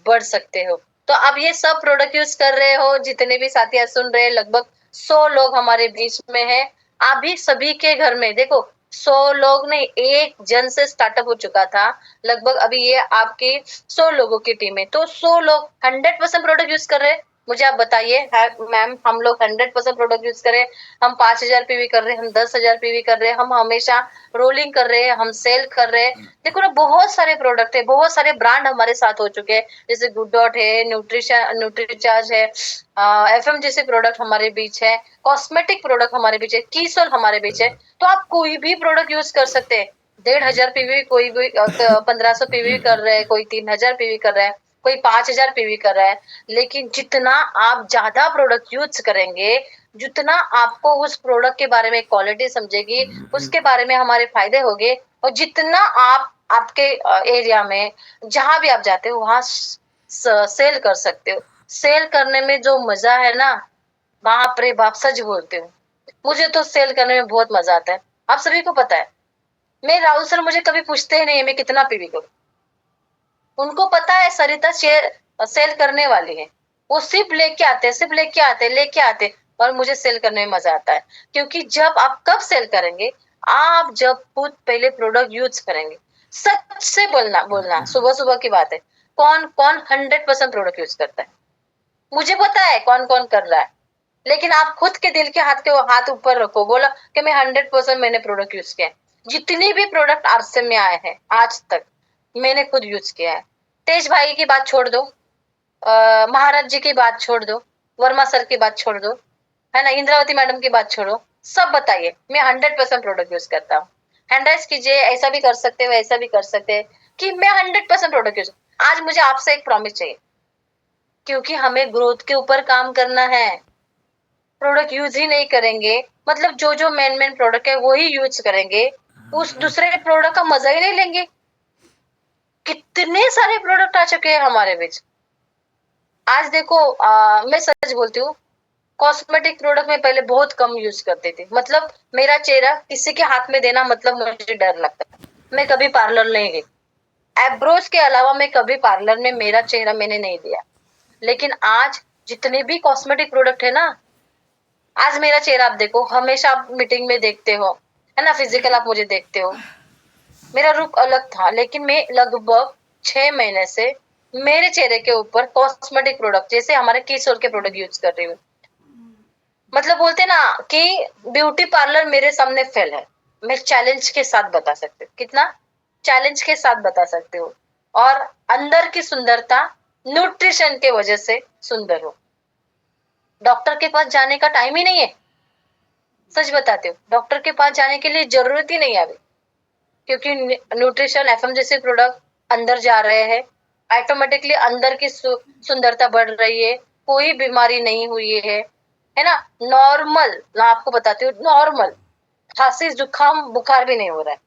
बढ़ सकते हो। तो आप ये सब प्रोडक्ट यूज कर रहे हो, जितने भी साथी सुन रहे हैं, लगभग 100 लोग हमारे बीच में है। आप भी सभी के घर में देखो, 100 लोग नहीं, 1 जन से स्टार्टअप हो चुका था। लगभग अभी ये आपकी 100 लोगों की टीम है। तो 100 लोग 100% प्रोडक्ट यूज कर रहे हैं। मुझे आप बताइए मैम, हम लोग 100% प्रोडक्ट यूज करें, हम 5000 पीवी कर रहे हैं, हम 10,000 पीवी कर रहे हैं, हम हमेशा रोलिंग कर रहे हैं, हम सेल कर रहे हैं। देखो ना, बहुत सारे प्रोडक्ट है, बहुत सारे ब्रांड हमारे साथ हो चुके हैं, जैसे गुड डॉट है, न्यूट्रीचार्ज है, एफएम जैसे प्रोडक्ट हमारे बीच है, कॉस्मेटिक प्रोडक्ट हमारे बीच है, कीसोल हमारे बीच है। तो आप कोई भी प्रोडक्ट यूज कर सकते हैं। 1500 पीवी, कोई भी 1500 पीवी कर रहे हैं, कोई 3000 पीवी कर रहा है, कोई 5000 पीवी कर रहा है। लेकिन जितना आप ज्यादा प्रोडक्ट यूज करेंगे, जितना आपको उस प्रोडक्ट के बारे में क्वालिटी समझेगी, उसके बारे में हमारे फायदे होंगे, और जितना आप आपके एरिया में जहां भी आप जाते हो वहां सेल कर सकते हो। सेल करने में जो मजा है ना, बाप रे बाप, सच बोलते हो, मुझे तो सेल करने में बहुत मजा आता है। आप सभी को पता है, मैं राहुल सर मुझे कभी पूछते ही नहीं है मैं कितना पीवी करूं। उनको पता है सरिता सेल करने वाली है, वो सिर्फ लेके आते, और मुझे सेल करने में मजा आता है। क्योंकि जब आप कब सेल करेंगे, आप जब खुद पहले प्रोडक्ट यूज करेंगे। सच से बोलना सुबह सुबह की बात है। कौन कौन 100% प्रोडक्ट यूज करता है, मुझे पता है कौन कौन कर रहा है। लेकिन आप खुद के दिल के हाथ ऊपर रखो, बोला कि मैं 100% मैंने प्रोडक्ट यूज किया है। जितने भी प्रोडक्ट आरसीएम में आए हैं आज तक, मैंने खुद यूज किया है। तेज भाई की बात छोड़ दो, महाराज जी की बात छोड़ दो, वर्मा सर की बात छोड़ दो, है ना, इंद्रावती मैडम की बात छोड़ो, सब बताइए। मैं 100% प्रोडक्ट यूज करता हूँ। हैंडराइज कीजिए, ऐसा भी कर सकते हो, ऐसा भी कर सकते हैं कि मैं 100% प्रोडक्ट यूज। आज मुझे आपसे एक प्रॉमिस चाहिए, क्योंकि हमें ग्रोथ के ऊपर काम करना है। प्रोडक्ट यूज ही नहीं करेंगे, मतलब जो मेन प्रोडक्ट है वही यूज करेंगे, उस दूसरे प्रोडक्ट का मजा ही नहीं लेंगे। कितने सारे प्रोडक्ट आ चुके हैं हमारे बीच। आज देखो, मैं सच बोलती हूँ, कॉस्मेटिक प्रोडक्ट में पहले बहुत कम यूज करती थी। मतलब मेरा चेहरा किसी के हाथ में देना, मतलब मुझे डर लगता है। मैं कभी पार्लर नहीं गई, एब्रोज के अलावा मैं कभी पार्लर में मेरा चेहरा मैंने नहीं दिया। लेकिन आज जितने भी कॉस्मेटिक प्रोडक्ट है ना, आज मेरा चेहरा आप देखो, हमेशा आप मीटिंग में देखते हो, है ना, फिजिकल आप मुझे देखते हो, मेरा रूप अलग था। लेकिन मैं लगभग 6 महीने से मेरे चेहरे के ऊपर कॉस्मेटिक प्रोडक्ट, जैसे हमारे किशोर के प्रोडक्ट यूज कर रही हूँ। मतलब बोलते ना कि ब्यूटी पार्लर मेरे सामने फेल है। मैं चैलेंज के साथ बता सकती हूँ, कितना चैलेंज के साथ बता सकती हूँ। और अंदर की सुंदरता न्यूट्रिशन के वजह से सुंदर हो। डॉक्टर के पास जाने का टाइम ही नहीं है, सच बताते हो, डॉक्टर के पास जाने के लिए जरूरत ही नहीं है अभी। क्योंकि न्यूट्रिशन एफएम जैसे प्रोडक्ट अंदर जा रहे हैं, ऑटोमेटिकली अंदर की सुंदरता बढ़ रही है, कोई बीमारी नहीं हुई है ना, नॉर्मल, मैं आपको बताती हूँ, नॉर्मल खांसी जुकाम बुखार भी नहीं हो रहा है,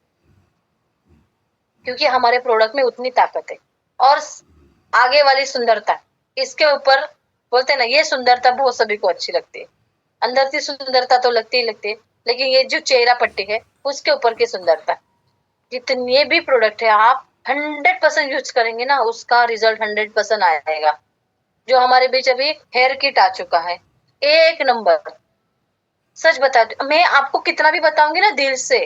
क्योंकि हमारे प्रोडक्ट में उतनी ताकत है। और आगे वाली सुंदरता, इसके ऊपर बोलते हैं ना, ये सुंदरता बहुत सभी को अच्छी लगती है। अंदर की सुंदरता तो लगती ही लगती है, लेकिन ये जो चेहरा पट्टी है उसके ऊपर की सुंदरता, जितने भी प्रोडक्ट है आप 100% यूज करेंगे ना, उसका रिजल्ट 100% आएगा। जो हमारे बीच अभी हेयर किट आ चुका है, 1 नंबर, सच बताती, मैं आपको कितना भी बताऊंगी ना दिल से,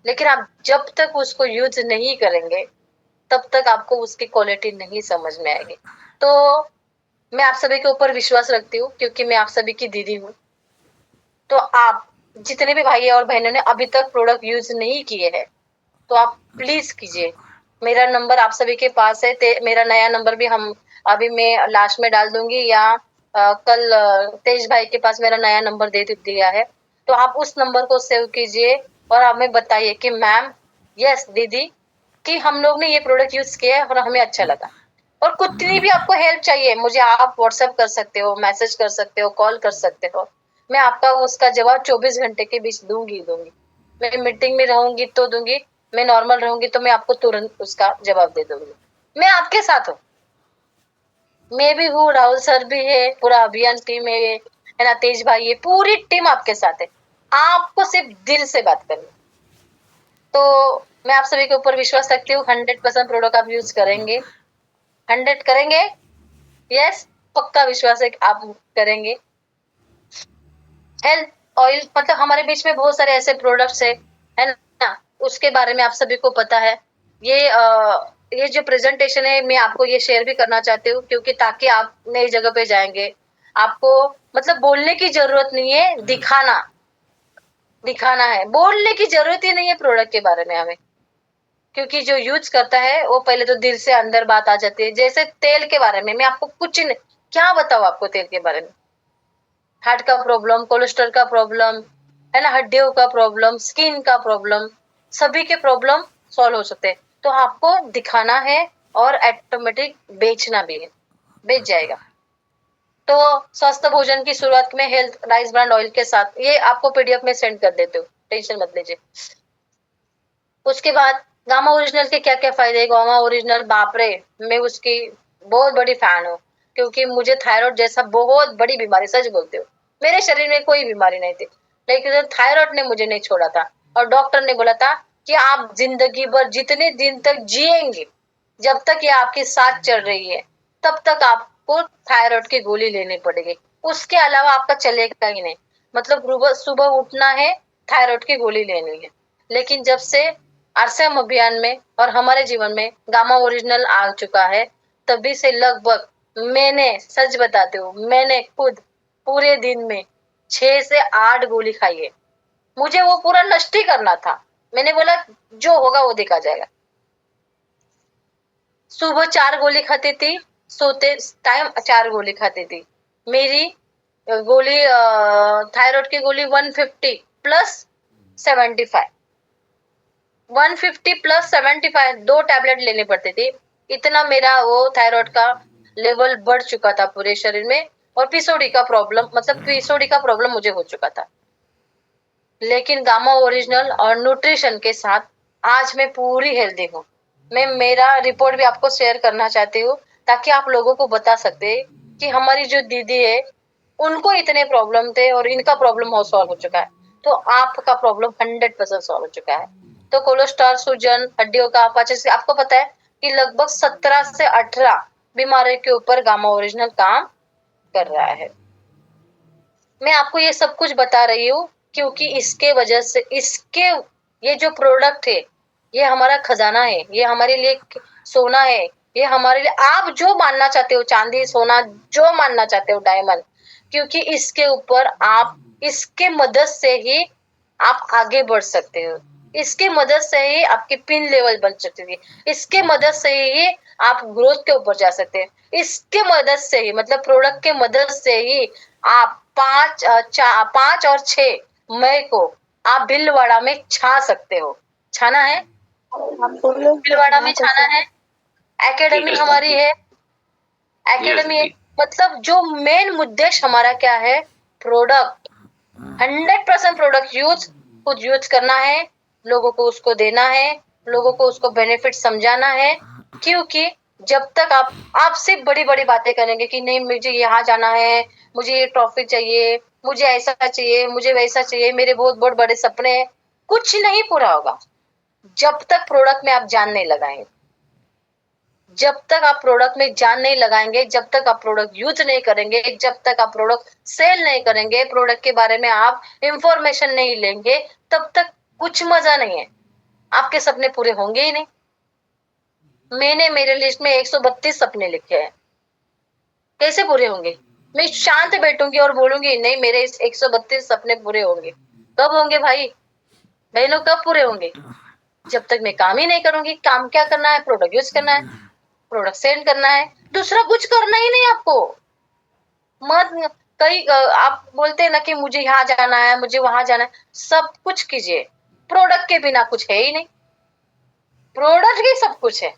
लेकिन आप जब तक उसको यूज नहीं करेंगे तब तक आपको उसकी क्वालिटी नहीं समझ में आएगी। तो मैं आप सभी के ऊपर विश्वास रखती हूँ, क्योंकि मैं आप सभी की दीदी हूँ। तो आप जितने भी भाई और बहनों ने अभी तक प्रोडक्ट यूज नहीं किए हैं, तो आप प्लीज कीजिए। मेरा नंबर आप सभी के पास है, मेरा नया नंबर भी हम अभी मैं लास्ट में डाल दूंगी, या कल तेज भाई के पास मेरा नया नंबर दे दिया है, तो आप उस नंबर को सेव कीजिए और हमें बताइए कि मैम, यस दीदी, कि हम लोग ने ये प्रोडक्ट यूज किया है और हमें अच्छा लगा। और कितनी भी आपको हेल्प चाहिए, मुझे आप व्हाट्सएप कर सकते हो, मैसेज कर सकते हो, कॉल कर सकते हो, मैं आपका उसका जवाब 24 घंटे के बीच दूंगी। मैं मीटिंग में रहूंगी तो दूंगी, मैं नॉर्मल रहूंगी तो मैं आपको तुरंत उसका जवाब दे दूंगी। मैं आपके साथ हूँ, मैं भी हूँ, राहुल सर भी है, पूरा अभियान टीम है ना, तेज भाई है, पूरी टीम आपके साथ है। आपको सिर्फ दिल से बात करनी। तो मैं आप सभी के ऊपर विश्वास रखती हूँ, 100% प्रोडक्ट आप यूज करेंगे, 100 करेंगे, यस, पक्का विश्वास है कि आप करेंगे। हेल्थ ऑयल, मतलब हमारे बीच में बहुत सारे ऐसे प्रोडक्ट्स है ना, उसके बारे में आप सभी को पता है। ये जो प्रेजेंटेशन है, मैं आपको ये शेयर भी करना चाहती हूँ, क्योंकि ताकि आप नई जगह पे जाएंगे, आपको मतलब बोलने की जरूरत नहीं है, दिखाना है, बोलने की जरूरत ही नहीं है प्रोडक्ट के बारे में हमें, क्योंकि जो यूज करता है वो पहले तो दिल से अंदर बात आ जाती है। जैसे तेल के बारे में मैं आपको कुछ नहीं, क्या बताऊं आपको तेल के बारे में, हार्ट का प्रॉब्लम, कोलेस्ट्रॉल का प्रॉब्लम, है ना, हड्डियों का प्रॉब्लम, स्किन का प्रॉब्लम, सभी के प्रॉब्लम सॉल्व हो सकते हैं। तो आपको दिखाना है और ऑटोमेटिक बेचना भी है, बेच जाएगा। तो स्वस्थ भोजन की शुरुआत में हेल्थ राइस ब्रांड ऑयल के साथ, ये आपको पीडीएफ में सेंड कर देते हो, टेंशन मत लीजिए। उसके बाद गामा ओरिजिनल के क्या क्या फायदे हैं। गामा ओरिजिनल, बाप रे, मैं उसकी बहुत बड़ी फैन हूँ, क्योंकि मुझे थायराइड जैसा बहुत बड़ी बीमारी, सच बोलते हो, मेरे शरीर में कोई बीमारी नहीं थी, लेकिन थायराइड ने मुझे नहीं छोड़ा था। और डॉक्टर ने बोला था कि आप जिंदगी भर जितने दिन तक जिएंगे, जब तक ये आपकी सांस चल रही है, तब तक आपको थायराइड की गोली लेनी पड़ेगी, उसके अलावा आपका चलेगा ही नहीं। मतलब सुबह उठना है, थायराइड की गोली लेनी है। लेकिन जब से आरसीएम अभियान में और हमारे जीवन में गामा ओरिजिनल आ चुका है, तभी से लगभग, मैंने सच बताती हूँ, मैंने खुद पूरे दिन में 6 से 8 गोली खाई है। मुझे वो पूरा नष्ट ही करना था, मैंने बोला जो होगा वो देखा जाएगा। सुबह 4 गोली खाती थी, सोते टाइम 4 गोली खाती थी। मेरी गोली, थायराइड की गोली 150 प्लस 75, 150 प्लस 75, 2 टैबलेट लेनी पड़ती थी। इतना मेरा वो थायराइड का लेवल बढ़ चुका था पूरे शरीर में, और पीसीओडी का प्रॉब्लम, मतलब पीसीओडी का प्रॉब्लम मुझे हो चुका था। लेकिन गामा ओरिजिनल और न्यूट्रिशन के साथ आज मैं पूरी हेल्दी हूँ। मैं मेरा रिपोर्ट भी आपको शेयर करना चाहती हूँ, ताकि आप लोगों को बता सकते कि हमारी जो दीदी है, उनको इतने प्रॉब्लम थे और इनका प्रॉब्लम सॉल्व हो चुका है, तो आपका प्रॉब्लम 100% सॉल्व हो चुका है। तो कोलेस्ट्रॉल, सूजन, हड्डियों का पाचन से, आपको पता है कि लगभग 17 से 18 बीमारियों के ऊपर गामा ओरिजिनल काम कर रहा है। मैं आपको ये सब कुछ बता रही हूँ, क्योंकि इसके वजह से, इसके, ये जो प्रोडक्ट है, ये हमारा खजाना है, ये हमारे लिए सोना है, ये हमारे लिए, आप जो मानना चाहते हो, चांदी, सोना, जो मानना चाहते हो, डायमंड, क्योंकि इसके ऊपर आप, इसके मदद से ही आप आगे बढ़ सकते हो, इसके मदद से ही आपकी पिन लेवल बन सकती है, इसके मदद से ही आप ग्रोथ के ऊपर जा सकते हैं, इसके मदद से ही, मतलब प्रोडक्ट के मदद से ही आप 5 और 6 मई को आप भीलवाड़ा में छा सकते हो। छाना है, भीलवाड़ा में छाना है। एकेडमी हमारी है, एकेडमी है। मतलब जो मेन उद्देश्य हमारा क्या है, प्रोडक्ट, 100% प्रोडक्ट खुद यूज करना है, लोगों को उसको देना है, लोगों को उसको बेनिफिट समझाना है। क्योंकि जब तक आप सिर्फ बड़ी बड़ी बातें करेंगे कि नहीं मुझे यहाँ जाना है, मुझे ये ट्रॉफी चाहिए, मुझे ऐसा चाहिए, मुझे वैसा चाहिए, मेरे बहुत बहुत बड़े सपने हैं, कुछ नहीं पूरा होगा जब तक प्रोडक्ट में आप जान नहीं लगाएंगे। जब तक आप प्रोडक्ट में जान नहीं लगाएंगे, जब तक आप प्रोडक्ट यूज नहीं करेंगे, जब तक आप प्रोडक्ट सेल नहीं करेंगे, प्रोडक्ट के बारे में आप इंफॉर्मेशन नहीं लेंगे, तब तक कुछ मजा नहीं है, आपके सपने पूरे होंगे ही नहीं। मैंने मेरे लिस्ट में 132 सपने लिखे हैं, कैसे पूरे होंगे? मैं शांत बैठूंगी और बोलूंगी नहीं मेरे 132 सपने पूरे होंगे, कब होंगे भाई बहनों, कब पूरे होंगे? जब तक मैं काम ही नहीं करूंगी। काम क्या करना है? प्रोडक्ट यूज करना है, प्रोडक्ट सेंड करना है, दूसरा कुछ करना ही नहीं आपको। मत कई आप बोलते हैं ना कि मुझे यहाँ जाना है, मुझे वहां जाना है, सब कुछ कीजिए, प्रोडक्ट के बिना कुछ है ही नहीं, प्रोडक्ट ही सब कुछ है।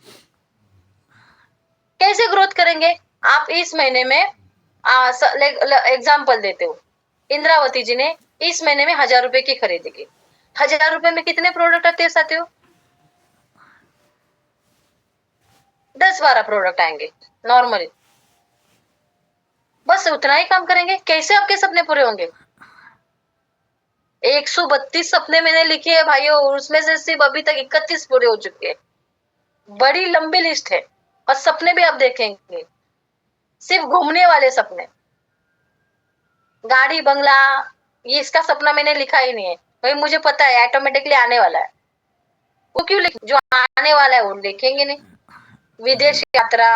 कैसे ग्रोथ करेंगे आप? इस महीने में एग्जाम्पल देते हो, इंद्रावती जी ने इस महीने में 1000 रुपए की खरीदी की। 1000 रुपए में कितने प्रोडक्ट आते हैं साथियों? 10-12 प्रोडक्ट आएंगे नॉर्मली, बस उतना ही काम करेंगे। कैसे आपके सपने पूरे होंगे? 132 सपने मैंने लिखे हैं भाइयों, उसमें से सिर्फ अभी तक 31 पूरे हो चुके हैं। बड़ी लंबी लिस्ट है। और सपने भी आप देखेंगे, सिर्फ घूमने वाले सपने, गाड़ी बंगला, ये इसका सपना मैंने लिखा ही नहीं है भाई, मुझे पता है ऑटोमेटिकली आने वाला है। वो क्यों जो आने वाला है वो लिखेंगे नहीं। विदेश यात्रा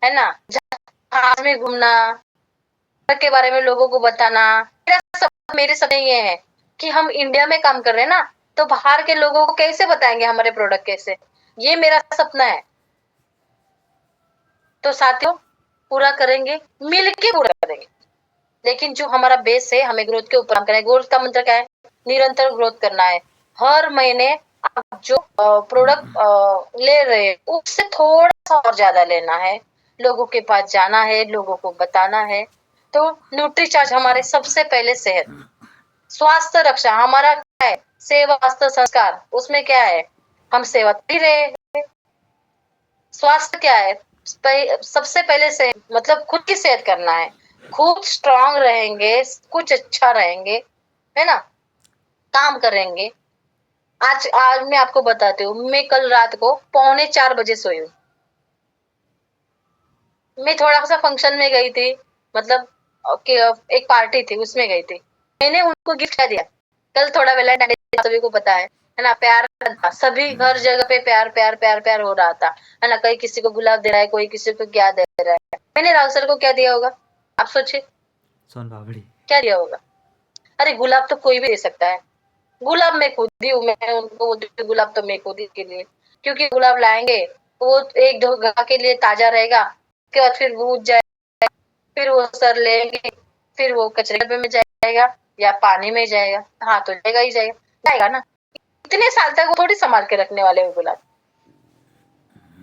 है ना, जहाज में घूमना के बारे में लोगों को बताना, मेरे सपने ये है कि हम इंडिया में काम कर रहे हैं ना, तो बाहर के लोगों को कैसे बताएंगे हमारे प्रोडक्ट कैसे, ये मेरा सपना है। तो साथियों पूरा करेंगे, मिलके पूरा करेंगे। लेकिन जो हमारा बेस है, हमें ग्रोथ के ऊपर काम करना है। ग्रोथ का मंत्र क्या है? निरंतर ग्रोथ करना है। हर महीने आप जो प्रोडक्ट ले रहे हैं उससे थोड़ा सा और ज्यादा लेना है, लोगों के पास जाना है, लोगों को बताना है। तो न्यूट्रीचार्ज हमारे सबसे पहले सेहत, स्वास्थ्य रक्षा हमारा क्या है? सेवा स्वास्थ्य संस्कार, उसमें क्या है? हम सेवा कर रहे हैं। स्वास्थ्य क्या है? सबसे पहले से मतलब खुद की सेहत करना है। खुद स्ट्रांग रहेंगे, कुछ अच्छा रहेंगे, है ना, काम करेंगे। आज मैं आपको बताती हूँ, मैं कल रात को 3:45 बजे सोई हूँ। मैं थोड़ा सा फंक्शन में गई थी, मतलब एक पार्टी थी उसमें गई थी। मैंने उनको गिफ्ट क्या दिया? कल थोड़ा वैलेंटाइन डे सभी को पता है ना, प्यार था। सभी हर जगह पे प्यार प्यार प्यार प्यार हो रहा था, है ना। कोई किसी को गुलाब दे रहा है, कोई किसी को क्या दे रहा है। मैंने राहुल सर को क्या दिया होगा आप सोचिए? सोन पापड़ी। क्या दिया होगा? अरे गुलाब तो कोई भी दे सकता है। गुलाब मैं खुद दी हूँ, मैं उनको गुलाब तो मैं खुद ही के लिए, क्योंकि गुलाब लाएंगे वो 1-2 घंटा के लिए ताजा रहेगा, उसके बाद फिर बूझ जाएगा, फिर वो सर लेंगे, फिर वो कचरे डब्बे में जाएगा या पानी में जाएगा। हाँ तो जाएगा ही जाएगा ना। इतने साल तक वो थोड़ी संभाल के रखने वाले हो गुलाब।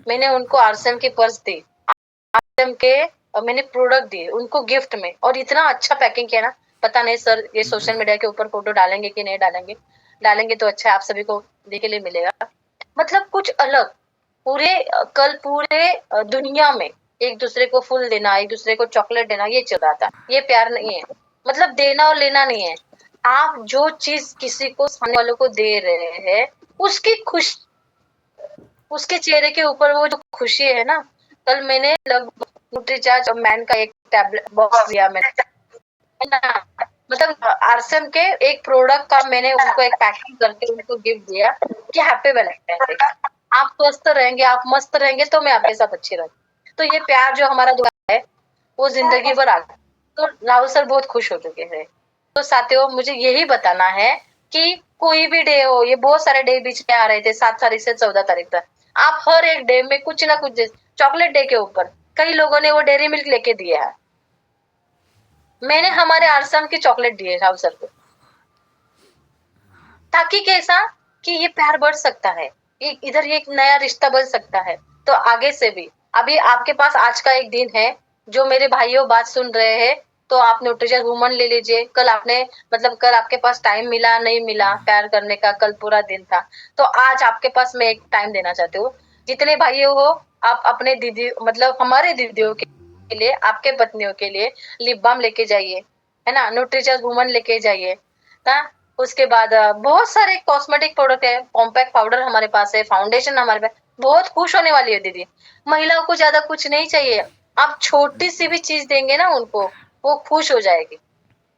मैंने उनको आरसीएम की पर्स दी, आरसीएम के मैंने प्रोडक्ट दिए उनको गिफ्ट में, और इतना अच्छा पैकिंग किया ना। पता नहीं सर ये सोशल मीडिया के ऊपर फोटो डालेंगे कि नहीं डालेंगे, डालेंगे तो अच्छा है, आप सभी को देखने के लिए मिलेगा। मतलब कुछ अलग, कल पूरे दुनिया में एक दूसरे को फूल देना, एक दूसरे को चॉकलेट देना, ये चल रहा था। ये प्यार नहीं है, मतलब देना और लेना नहीं है। आप जो चीज किसी को, सामने वालों को दे रहे हैं, उसके चेहरे के ऊपर वो जो खुशी है ना। कल मैंने न्यूट्रीचार्ज और मैन का एक टैबलेट बॉक्स दिया मैंने, है ना, मतलब आरसीएम के एक प्रोडक्ट का मैंने उनको एक पैकिंग करके उनको गिफ्ट दिया कि हैप्पी वैलेंटाइन डे। आप स्वस्थ रहेंगे, आप मस्त रहेंगे तो मैं आपके साथ अच्छी रहूंगी। तो ये प्यार जो हमारा दुआ है वो जिंदगी भर आगे। तो राहुल सर बहुत खुश हो चुके हैं। तो साथियों मुझे यही बताना है कि कोई भी डे हो, ये बहुत सारे डे बीच में आ रहे थे 7 तारीख से 14 तारीख तक, आप हर एक डे में कुछ ना कुछ, चॉकलेट डे के ऊपर कई लोगों ने वो डेयरी मिल्क लेके दिया है, मैंने हमारे आरसीएम की चॉकलेट दी है राहुल सर को, ताकि कैसा कि ये प्यार बढ़ सकता है, इधर ये एक नया रिश्ता बन सकता है। तो आगे से भी अभी आपके पास आज का एक दिन है, जो मेरे भाइयों बात सुन रहे हैं, तो आप न्यूट्रीचार्ज वुमन ले लीजिए। कल आपके पास टाइम मिला नहीं मिला प्यार करने का, कल पूरा दिन था, तो आज आपके पास मैं एक टाइम देना चाहती हूँ। जितने भाइयों हो आप अपने दीदी, मतलब हमारे दीदियों के लिए, आपके पत्नियों के लिए लिप बाम लेके जाइए, है ना, न्यूट्रीचार्ज वुमन लेके जाइए ना। उसके बाद बहुत सारे कॉस्मेटिक प्रोडक्ट है, कॉम्पैक्ट पाउडर हमारे पास है, फाउंडेशन हमारे पास, बहुत खुश होने वाली है दीदी। महिलाओं को ज्यादा कुछ नहीं चाहिए, आप छोटी सी भी चीज देंगे ना उनको, वो खुश हो जाएगी।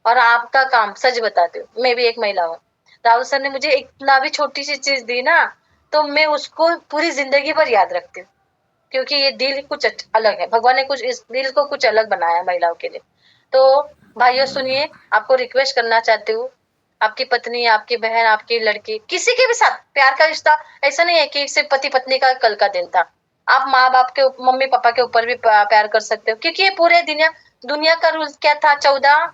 और आपका काम, सच बताती हूँ, मैं भी एक महिला हूँ, राहुल सर ने मुझे इतना भी छोटी सी चीज दी ना, तो मैं उसको पूरी जिंदगी भर याद रखती हूँ, क्योंकि ये दिल कुछ अलग है, भगवान ने कुछ इस दिल को कुछ अलग बनाया है महिलाओं के लिए। तो भाइयों सुनिए, आपको रिक्वेस्ट करना चाहती हूँ, आपकी पत्नी, आपकी बहन, आपकी लड़की, किसी के भी साथ प्यार का रिश्ता ऐसा नहीं है कि सिर्फ पति पत्नी का कल का दिन था। आप माँ बाप के, मम्मी पापा के ऊपर भी प्यार कर सकते हो, क्योंकि ये पूरे दुनिया का रूल क्या था? 14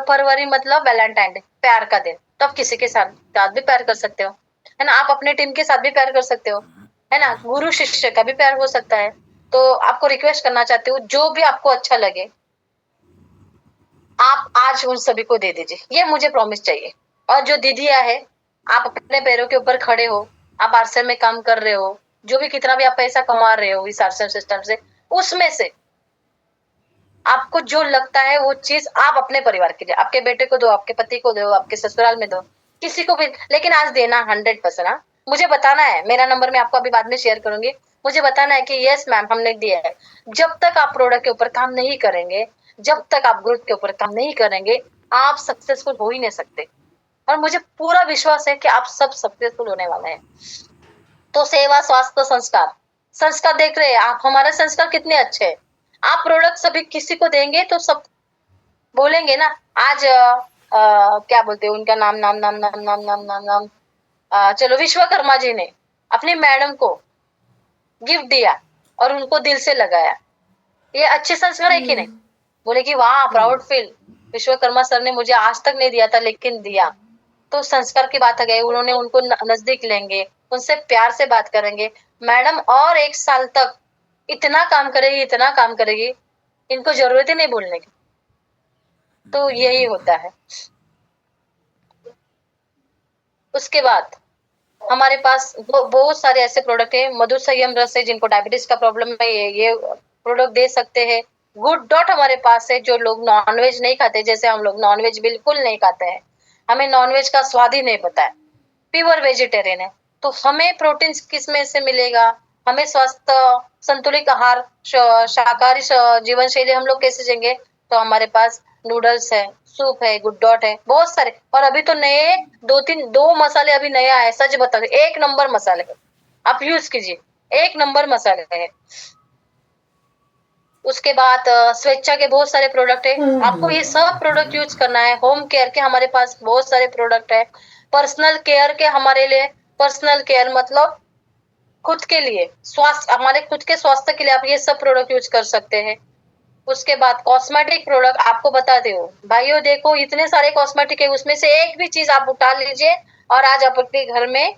फरवरी मतलब वैलेंटाइन डे, प्यार का दिन। तो आप किसी के साथ भी प्यार कर सकते हो, है ना। आप अपने टीम के साथ भी प्यार कर सकते हो, है ना। गुरु शिष्य का भी प्यार हो सकता है। तो आपको रिक्वेस्ट करना चाहती हूँ, जो भी आपको अच्छा लगे आप आज उन सभी को दे दीजिए, ये मुझे प्रॉमिस चाहिए। और जो दीदिया है, आप अपने पैरों के ऊपर खड़े हो, आप आरसीएम में काम कर रहे हो, जो भी कितना भी आप पैसा कमा रहे हो इस आरसीएम सिस्टम से, उसमें से आपको जो लगता है वो चीज आप अपने परिवार के लिए, आपके बेटे को दो, आपके पति को दो, आपके ससुराल में दो, किसी को भी, लेकिन आज देना 100%। हाँ, मुझे बताना है, मेरा नंबर मैं आपको अभी बाद में शेयर करूंगी। मुझे बताना है कि यस मैम हमने दिया है। जब तक आप प्रोडक्ट के ऊपर काम नहीं करेंगे, जब तक आप ग्रुप के ऊपर काम नहीं करेंगे, आप सक्सेसफुल हो ही नहीं सकते। और मुझे पूरा विश्वास है कि आप सब सक्सेसफुल होने वाले हैं। तो सेवा, स्वास्थ्य, संस्कार, संस्कार देख रहे हैं आप, हमारे संस्कार कितने अच्छे हैं। आप प्रोडक्ट सभी किसी को देंगे तो सब बोलेंगे ना। आज क्या बोलते हैं उनका नाम नाम नाम नाम नाम नाम नाम नाम चलो, विश्वकर्मा जी ने अपनी मैडम को गिफ्ट दिया और उनको दिल से लगाया। ये अच्छे संस्कार है कि नहीं? बोले कि वाह, प्राउड फील, विश्वकर्मा सर ने मुझे आज तक नहीं दिया था लेकिन दिया। तो संस्कार की बात आ गई, उन्होंने उनको नजदीक लेंगे, उनसे प्यार से बात करेंगे। मैडम और 1 साल तक इतना काम करेगी, इतना काम करेगी, इनको जरूरत ही नहीं बोलने की। तो यही होता है। उसके बाद हमारे पास बहुत सारे ऐसे प्रोडक्ट है। मधु संयम रस है, जिनको डायबिटीज का प्रॉब्लम है, ये प्रोडक्ट दे सकते हैं। गुड डॉट हमारे पास है, जो लोग नॉनवेज नहीं खाते, जैसे हम लोग नॉनवेज बिल्कुल नहीं खाते हैं, हमें नॉनवेज का स्वाद ही नहीं पता है, प्योर वेजिटेरियन है, तो हमें प्रोटीन किस में से मिलेगा? हमें स्वस्थ संतुलित आहार, शाकाहारी जीवन शैली हम लोग कैसे जिएंगे? तो हमारे पास नूडल्स है, सूप है, गुड डॉट है, बहुत सारे। और अभी तो नए 2 मसाले अभी नया है, सच बता रहे, 1 नंबर मसाले है, आप यूज कीजिए, 1 नंबर मसाले है। उसके बाद स्वेच्छा के बहुत सारे प्रोडक्ट है, आपको ये सब प्रोडक्ट यूज करना है। होम केयर के हमारे पास बहुत सारे प्रोडक्ट है। पर्सनल केयर के हमारे लिए, पर्सनल केयर मतलब खुद के लिए, स्वास्थ्य, हमारे खुद के स्वास्थ्य के लिए आप ये सब प्रोडक्ट यूज कर सकते हैं। उसके बाद कॉस्मेटिक प्रोडक्ट आपको बताते हो भाइयों, देखो इतने सारे कॉस्मेटिक है, उसमें से एक भी चीज आप उठा लीजिए और आज आप अपने घर में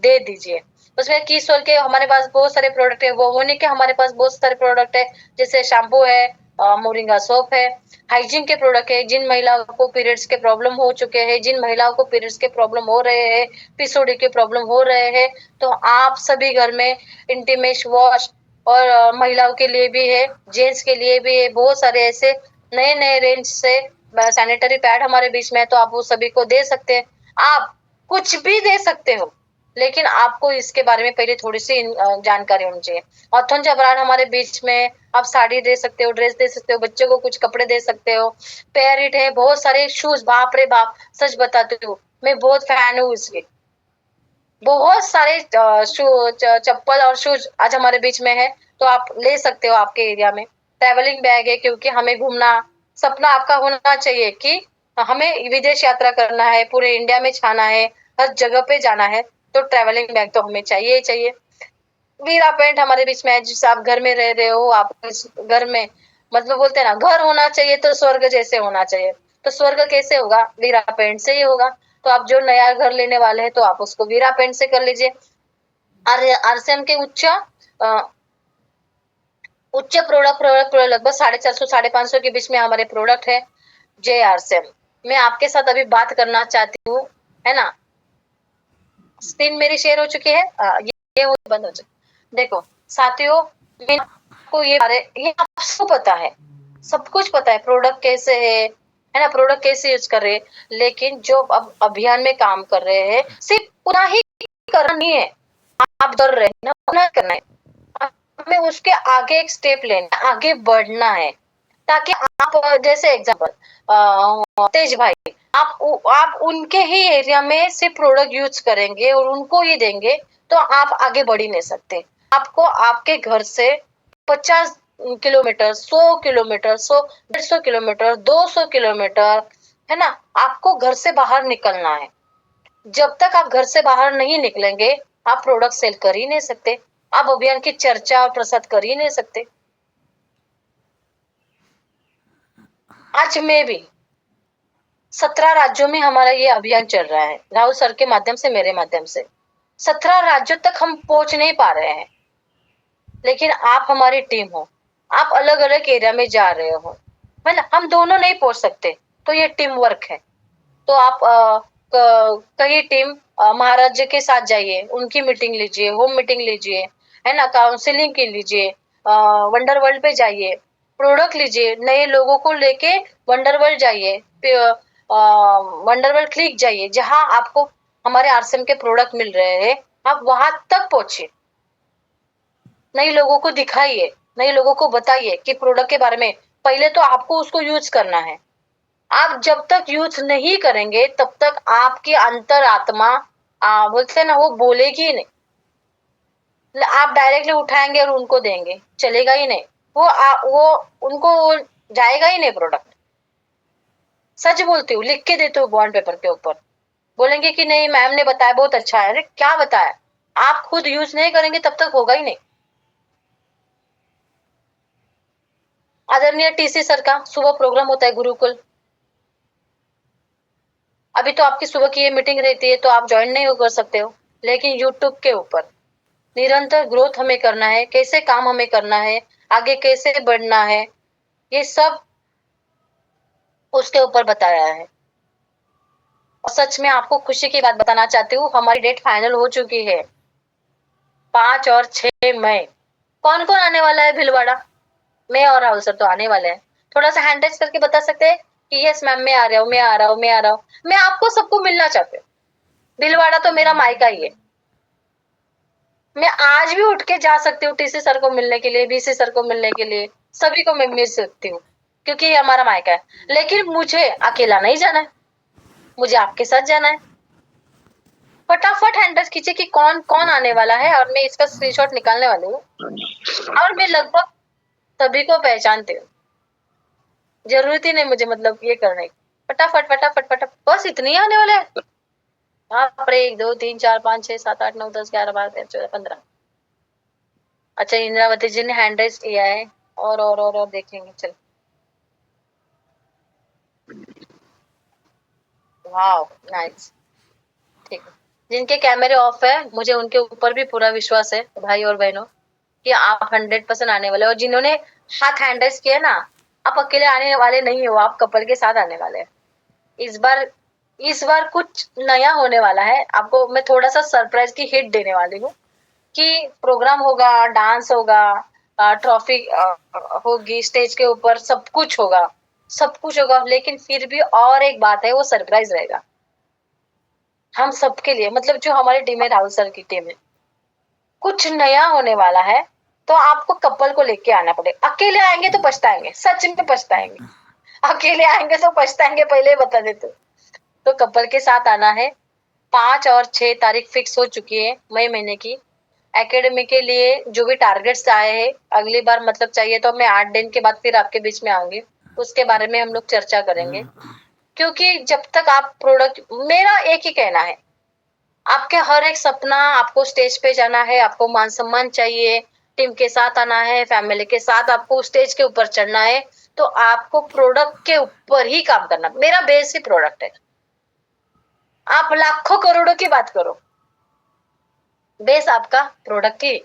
दे दीजिए। उसमें कीसोल के हमारे पास बहुत सारे प्रोडक्ट है, वो होने के हमारे पास बहुत सारे प्रोडक्ट है, जैसे शैम्पू है, मोरिंगा सोप है। हाइजीन के प्रोडक्ट है, जिन महिलाओं को पीरियड्स के प्रॉब्लम हो चुके हैं, जिन महिलाओं को पीरियड्स के प्रॉब्लम हो रहे हैं, पीसीओडी के प्रॉब्लम हो रहे हैं, तो आप सभी घर में इंटीमेश वॉश, और महिलाओं के लिए भी है, जेंट्स के लिए भी है, बहुत सारे ऐसे नए नए रेंज से सैनिटरी पैड हमारे बीच में है, तो आप वो सभी को दे सकते हैं। आप कुछ भी दे सकते हो, लेकिन आपको इसके बारे में पहले थोड़ी सी जानकारी होनी चाहिए। ऑथन जबरान हमारे बीच में, आप साड़ी दे सकते हो, ड्रेस दे सकते हो, बच्चे को कुछ कपड़े दे सकते हो, पेरिट है, बहुत सारे शूज, बाप रे बाप, सच बताती हूँ मैं बहुत फैन हूँ इसके। बहुत सारे चप्पल और शूज आज हमारे बीच में है, तो आप ले सकते हो आपके एरिया में। ट्रैवलिंग बैग है, क्योंकि हमें घूमना, सपना आपका होना चाहिए कि हमें विदेश यात्रा करना है, पूरे इंडिया में छाना है, हर जगह पे जाना है, तो ट्रैवलिंग बैग तो हमें चाहिए ही चाहिए। वीरा पेंट हमारे बीच में है, जिससे आप घर में रह रहे हो, आप घर में मतलब बोलते हैं ना, घर होना चाहिए तो स्वर्ग जैसे होना चाहिए, तो स्वर्ग कैसे होगा? वीरा पेंट से ही होगा। तो आप जो नया घर लेने वाले हैं, तो आप उसको वीरा पेंट से कर लीजिए। आरसीएम के उच्च प्रोडक्ट लगभग 450 550 के बीच में हमारे प्रोडक्ट है। जय आरसीएम। मैं आपके साथ अभी बात करना चाहती हूँ, है ना। स्क्रीन मेरी शेयर हो चुकी है, ये बंद हो चुकी। देखो साथियों, आपको ये आपको पता है, सब कुछ पता है, प्रोडक्ट कैसे है ना, प्रोडक्ट कैसे यूज कर रहे हैं, लेकिन जो अब अभियान में काम कर रहे हैं, सिर्फ उतना ही करना नहीं है, आप कर रहे हैं ना, उतना करना है, हमें उसके आगे एक स्टेप लेना, आगे बढ़ना है, ताकि आप, जैसे एग्जांपल तेज भाई, आप उनके ही एरिया में सिर्फ प्रोडक्ट यूज करेंगे और उनको ही देंगे, तो आप आगे बढ़ ही नहीं सकते। आपको आपके घर से 50 किलोमीटर, 100 किलोमीटर, 150 किलोमीटर, 200 किलोमीटर, है ना, आपको घर से बाहर निकलना है। जब तक आप घर से बाहर नहीं निकलेंगे, आप प्रोडक्ट सेल कर ही नहीं सकते, आप अभियान की चर्चा और प्रसार कर ही नहीं सकते। आज में भी 17 राज्यों में हमारा ये अभियान चल रहा है, राहुल सर के माध्यम से, मेरे माध्यम से 17 राज्यों तक हम पहुंच नहीं पा रहे हैं, लेकिन आप हमारी टीम हो, आप अलग अलग एरिया में जा रहे हो, मतलब हम दोनों नहीं पहुंच सकते, तो ये टीम वर्क है। तो आप कहीं टीम महाराज के साथ जाइए, उनकी मीटिंग लीजिए, होम मीटिंग लीजिए, है ना, काउंसलिंग की लीजिए, वंडर वर्ल्ड पे जाइए, प्रोडक्ट लीजिए, नए लोगों को लेके वंडर वर्ल्ड जाइए, वंडर वर्ल्ड क्लिक जाइए, जहां आपको हमारे आरसीएम के प्रोडक्ट मिल रहे हैं, आप वहां तक पहुंचिए, नए लोगों को दिखाइए, नए लोगों को बताइए कि प्रोडक्ट के बारे में। पहले तो आपको उसको यूज करना है। आप जब तक यूज नहीं करेंगे तब तक आपकी अंतरात्मा बोलते हैं ना, वो बोलेगी ही नहीं। आप डायरेक्टली उठाएंगे और उनको देंगे, चलेगा ही नहीं, वो उनको वो जाएगा ही नहीं प्रोडक्ट। सच बोलती हूँ, लिख के देती हूँ बॉन्ड पेपर के ऊपर। बोलेंगे कि नहीं मैम ने बताया बहुत अच्छा है, अरे क्या बताया, आप खुद यूज नहीं करेंगे तब तक होगा ही नहीं। आदरणीय टीसी सर का सुबह प्रोग्राम होता है गुरुकुल, अभी तो आपकी सुबह की ये मीटिंग रहती है तो आप ज्वाइन नहीं कर सकते हो, लेकिन यूट्यूब के ऊपर निरंतर ग्रोथ हमें करना है, कैसे काम हमें करना है, आगे कैसे बढ़ना है, ये सब उसके ऊपर बताया है। और सच में आपको खुशी की बात बताना चाहती हूँ, हमारी डेट फाइनल हो चुकी है, 5 और 6 मई। कौन कौन आने वाला है भीलवाड़ा? मैं और राहुल सर तो आने वाले हैं। थोड़ा सा हैंड टच करके बता सकते हैं कि यस मैम मैं आ रहा हूँ, मैं आ रहा हूँ, मैं आ रहा हूँ। मैं आपको सबको मिलना चाहती हूँ, भीलवाड़ा तो मेरा मायका ही है। मैं आज भी उठ के जा सकती हूँ टीसी सर को मिलने के लिए, बीसी सर को मिलने के लिए, सभी को मैं मिल सकती हूँ, क्योंकि ये हमारा मायका है। लेकिन मुझे अकेला नहीं जाना है, मुझे आपके साथ जाना है। फटाफट हैंड टच कीजिए कि कौन कौन आने वाला है, और मैं इसका स्क्रीनशॉट निकालने वाली हूँ। और मैं लगभग सभी को पहचानती हूँ, जरूरत ही नहीं मुझे मतलब ये करने की। फटाफट फटाफट फटाफट, बस इतने ही आने वाले हैं। बाप रे, 1 2 3 4 5 6 7 8 9 10 11 12 13 14 15। अच्छा, इंद्रावती जी ने हैंड रेज किया है, और देखेंगे। चल, वाओ नाइस, ठीक है। जिनके कैमरे ऑफ है, मुझे उनके ऊपर भी पूरा विश्वास है भाई और बहनों कि आप 100% आने वाले। और जिन्होंने हाथ हैंड रेज किया ना, आप अकेले आने वाले नहीं हो, आप कपल के साथ आने वाले हैं। इस बार कुछ नया होने वाला है, आपको मैं थोड़ा सा सरप्राइज की हिट देने वाली हूँ कि प्रोग्राम होगा, डांस होगा, ट्रॉफी होगी स्टेज के ऊपर, सब कुछ होगा, लेकिन फिर भी और एक बात है, वो सरप्राइज रहेगा हम सबके लिए, मतलब जो हमारी टीम है, राहुल सर की टीम है। कुछ नया होने वाला है, तो आपको कपल को लेके आना पड़ेगा। अकेले आएंगे तो पछताएंगे, सच में पछताएंगे। अकेले आएंगे तो पछताएंगे, पहले ही बता देते हो। तो कपल के साथ आना है। 5 और 6 तारीख फिक्स हो चुकी है मई महीने की। एकेडमी के लिए जो भी टारगेट्स आए हैं, अगली बार मतलब चाहिए तो मैं 8 दिन के बाद फिर आपके बीच में आऊंगी, उसके बारे में हम लोग चर्चा करेंगे। क्योंकि जब तक आप प्रोडक्ट, मेरा एक ही कहना है, आपके हर एक सपना, आपको स्टेज पे जाना है, आपको मान सम्मान चाहिए, टीम के साथ आना है, फैमिली के साथ आपको स्टेज के ऊपर चढ़ना है, तो आपको प्रोडक्ट के ऊपर ही काम करना। मेरा बेस ही प्रोडक्ट है। आप लाखों करोड़ों की बात करो, बेस आपका प्रोडक्ट ही।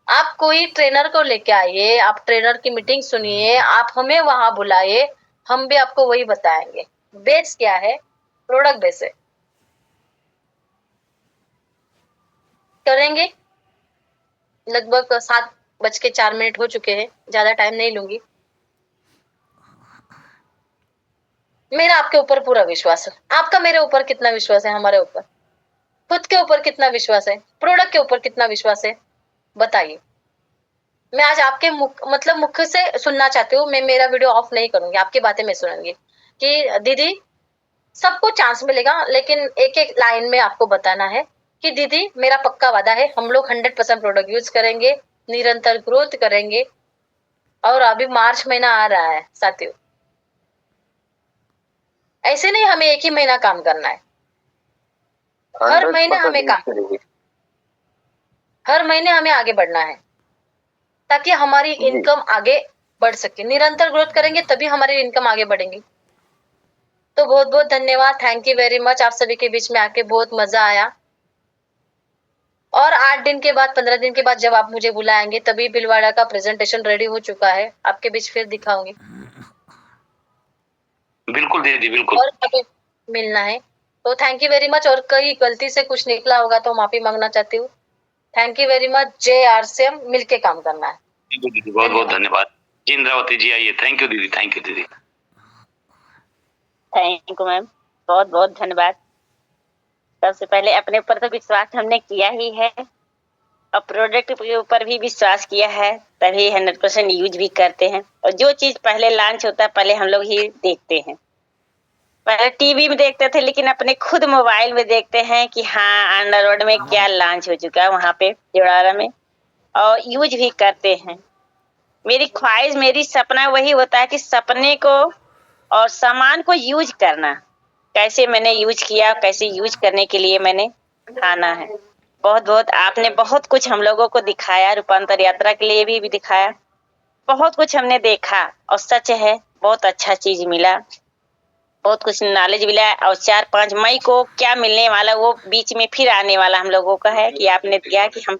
आप कोई ट्रेनर को लेके आइए, आप ट्रेनर की मीटिंग सुनिए, आप हमें वहां बुलाइए, हम भी आपको वही बताएंगे। बेस क्या है? प्रोडक्ट बेस है। करेंगे। लगभग 7:04 हो चुके हैं, ज्यादा टाइम नहीं लूंगी। मेरा आपके ऊपर पूरा विश्वास है। आपका मेरे ऊपर कितना विश्वास है? हमारे ऊपर, खुद के ऊपर कितना विश्वास है? प्रोडक्ट के ऊपर कितना विश्वास है? बताइए। मैं आज आपके मुख से सुनना चाहती हूँ। मैं मेरा वीडियो ऑफ नहीं करूंगी, आपकी बातें मैं सुनूंगी कि दीदी सबको चांस मिलेगा, लेकिन एक एक लाइन में आपको बताना है कि दीदी मेरा पक्का वादा है, हम लोग 100% प्रोडक्ट यूज करेंगे, निरंतर ग्रोथ करेंगे। और अभी मार्च महीना आ रहा है साथियों, ऐसे नहीं हमें एक ही महीना काम करना है, हर महीने हमें आगे बढ़ना है, ताकि हमारी इनकम आगे बढ़ सके। निरंतर ग्रोथ करेंगे तभी हमारी इनकम आगे बढ़ेंगी। तो बहुत बहुत धन्यवाद, थैंक यू वेरी मच। आप सभी के बीच में आके बहुत मजा आया। और 8 दिन के बाद 15 दिन के बाद जब आप मुझे बुलाएंगे तभी भीलवाड़ा का प्रेजेंटेशन रेडी हो चुका है, आपके बीच फिर दिखाऊंगी। बिल्कुल दीदी, बिल्कुल। और कभी मिलना है तो थैंक यू वेरी मच। और कहीं गलती से कुछ निकला होगा तो माफी मांगना चाहती हूँ। Thank you very much. जय RCM, मिलके काम करना है। दीदी बहुत बहुत धन्यवाद। जी इंद्रावती जी आइए। थैंक यू दीदी, थैंक यू दीदी। थैंक यू मैम, बहुत बहुत धन्यवाद। सबसे पहले अपने ऊपर तो विश्वास हमने किया ही है और प्रोडक्ट के ऊपर भी विश्वास किया है, तभी 100% यूज भी करते हैं। और जो चीज पहले लॉन्च होता है पहले हम लोग ही देखते हैं। पहले टीवी में देखते थे लेकिन अपने खुद मोबाइल में देखते हैं कि हाँ एंड्रॉइड में क्या लॉन्च हो चुका है वहाँ पे जोड़ारा में, और यूज भी करते हैं। मेरी ख्वाहिश, मेरी सपना वही होता है कि सपने को और सामान को यूज करना, कैसे मैंने यूज किया, कैसे यूज करने के लिए मैंने ठाना है। बहुत बहुत आपने बहुत कुछ हम लोगों को दिखाया, रूपांतर यात्रा के लिए भी दिखाया। बहुत कुछ हमने देखा और सच है बहुत अच्छा चीज मिला, बहुत कुछ नॉलेज मिला। और 4-5 मई को क्या मिलने वाला वो बीच में फिर आने वाला हम लोगों का है कि आपने दिया कि हम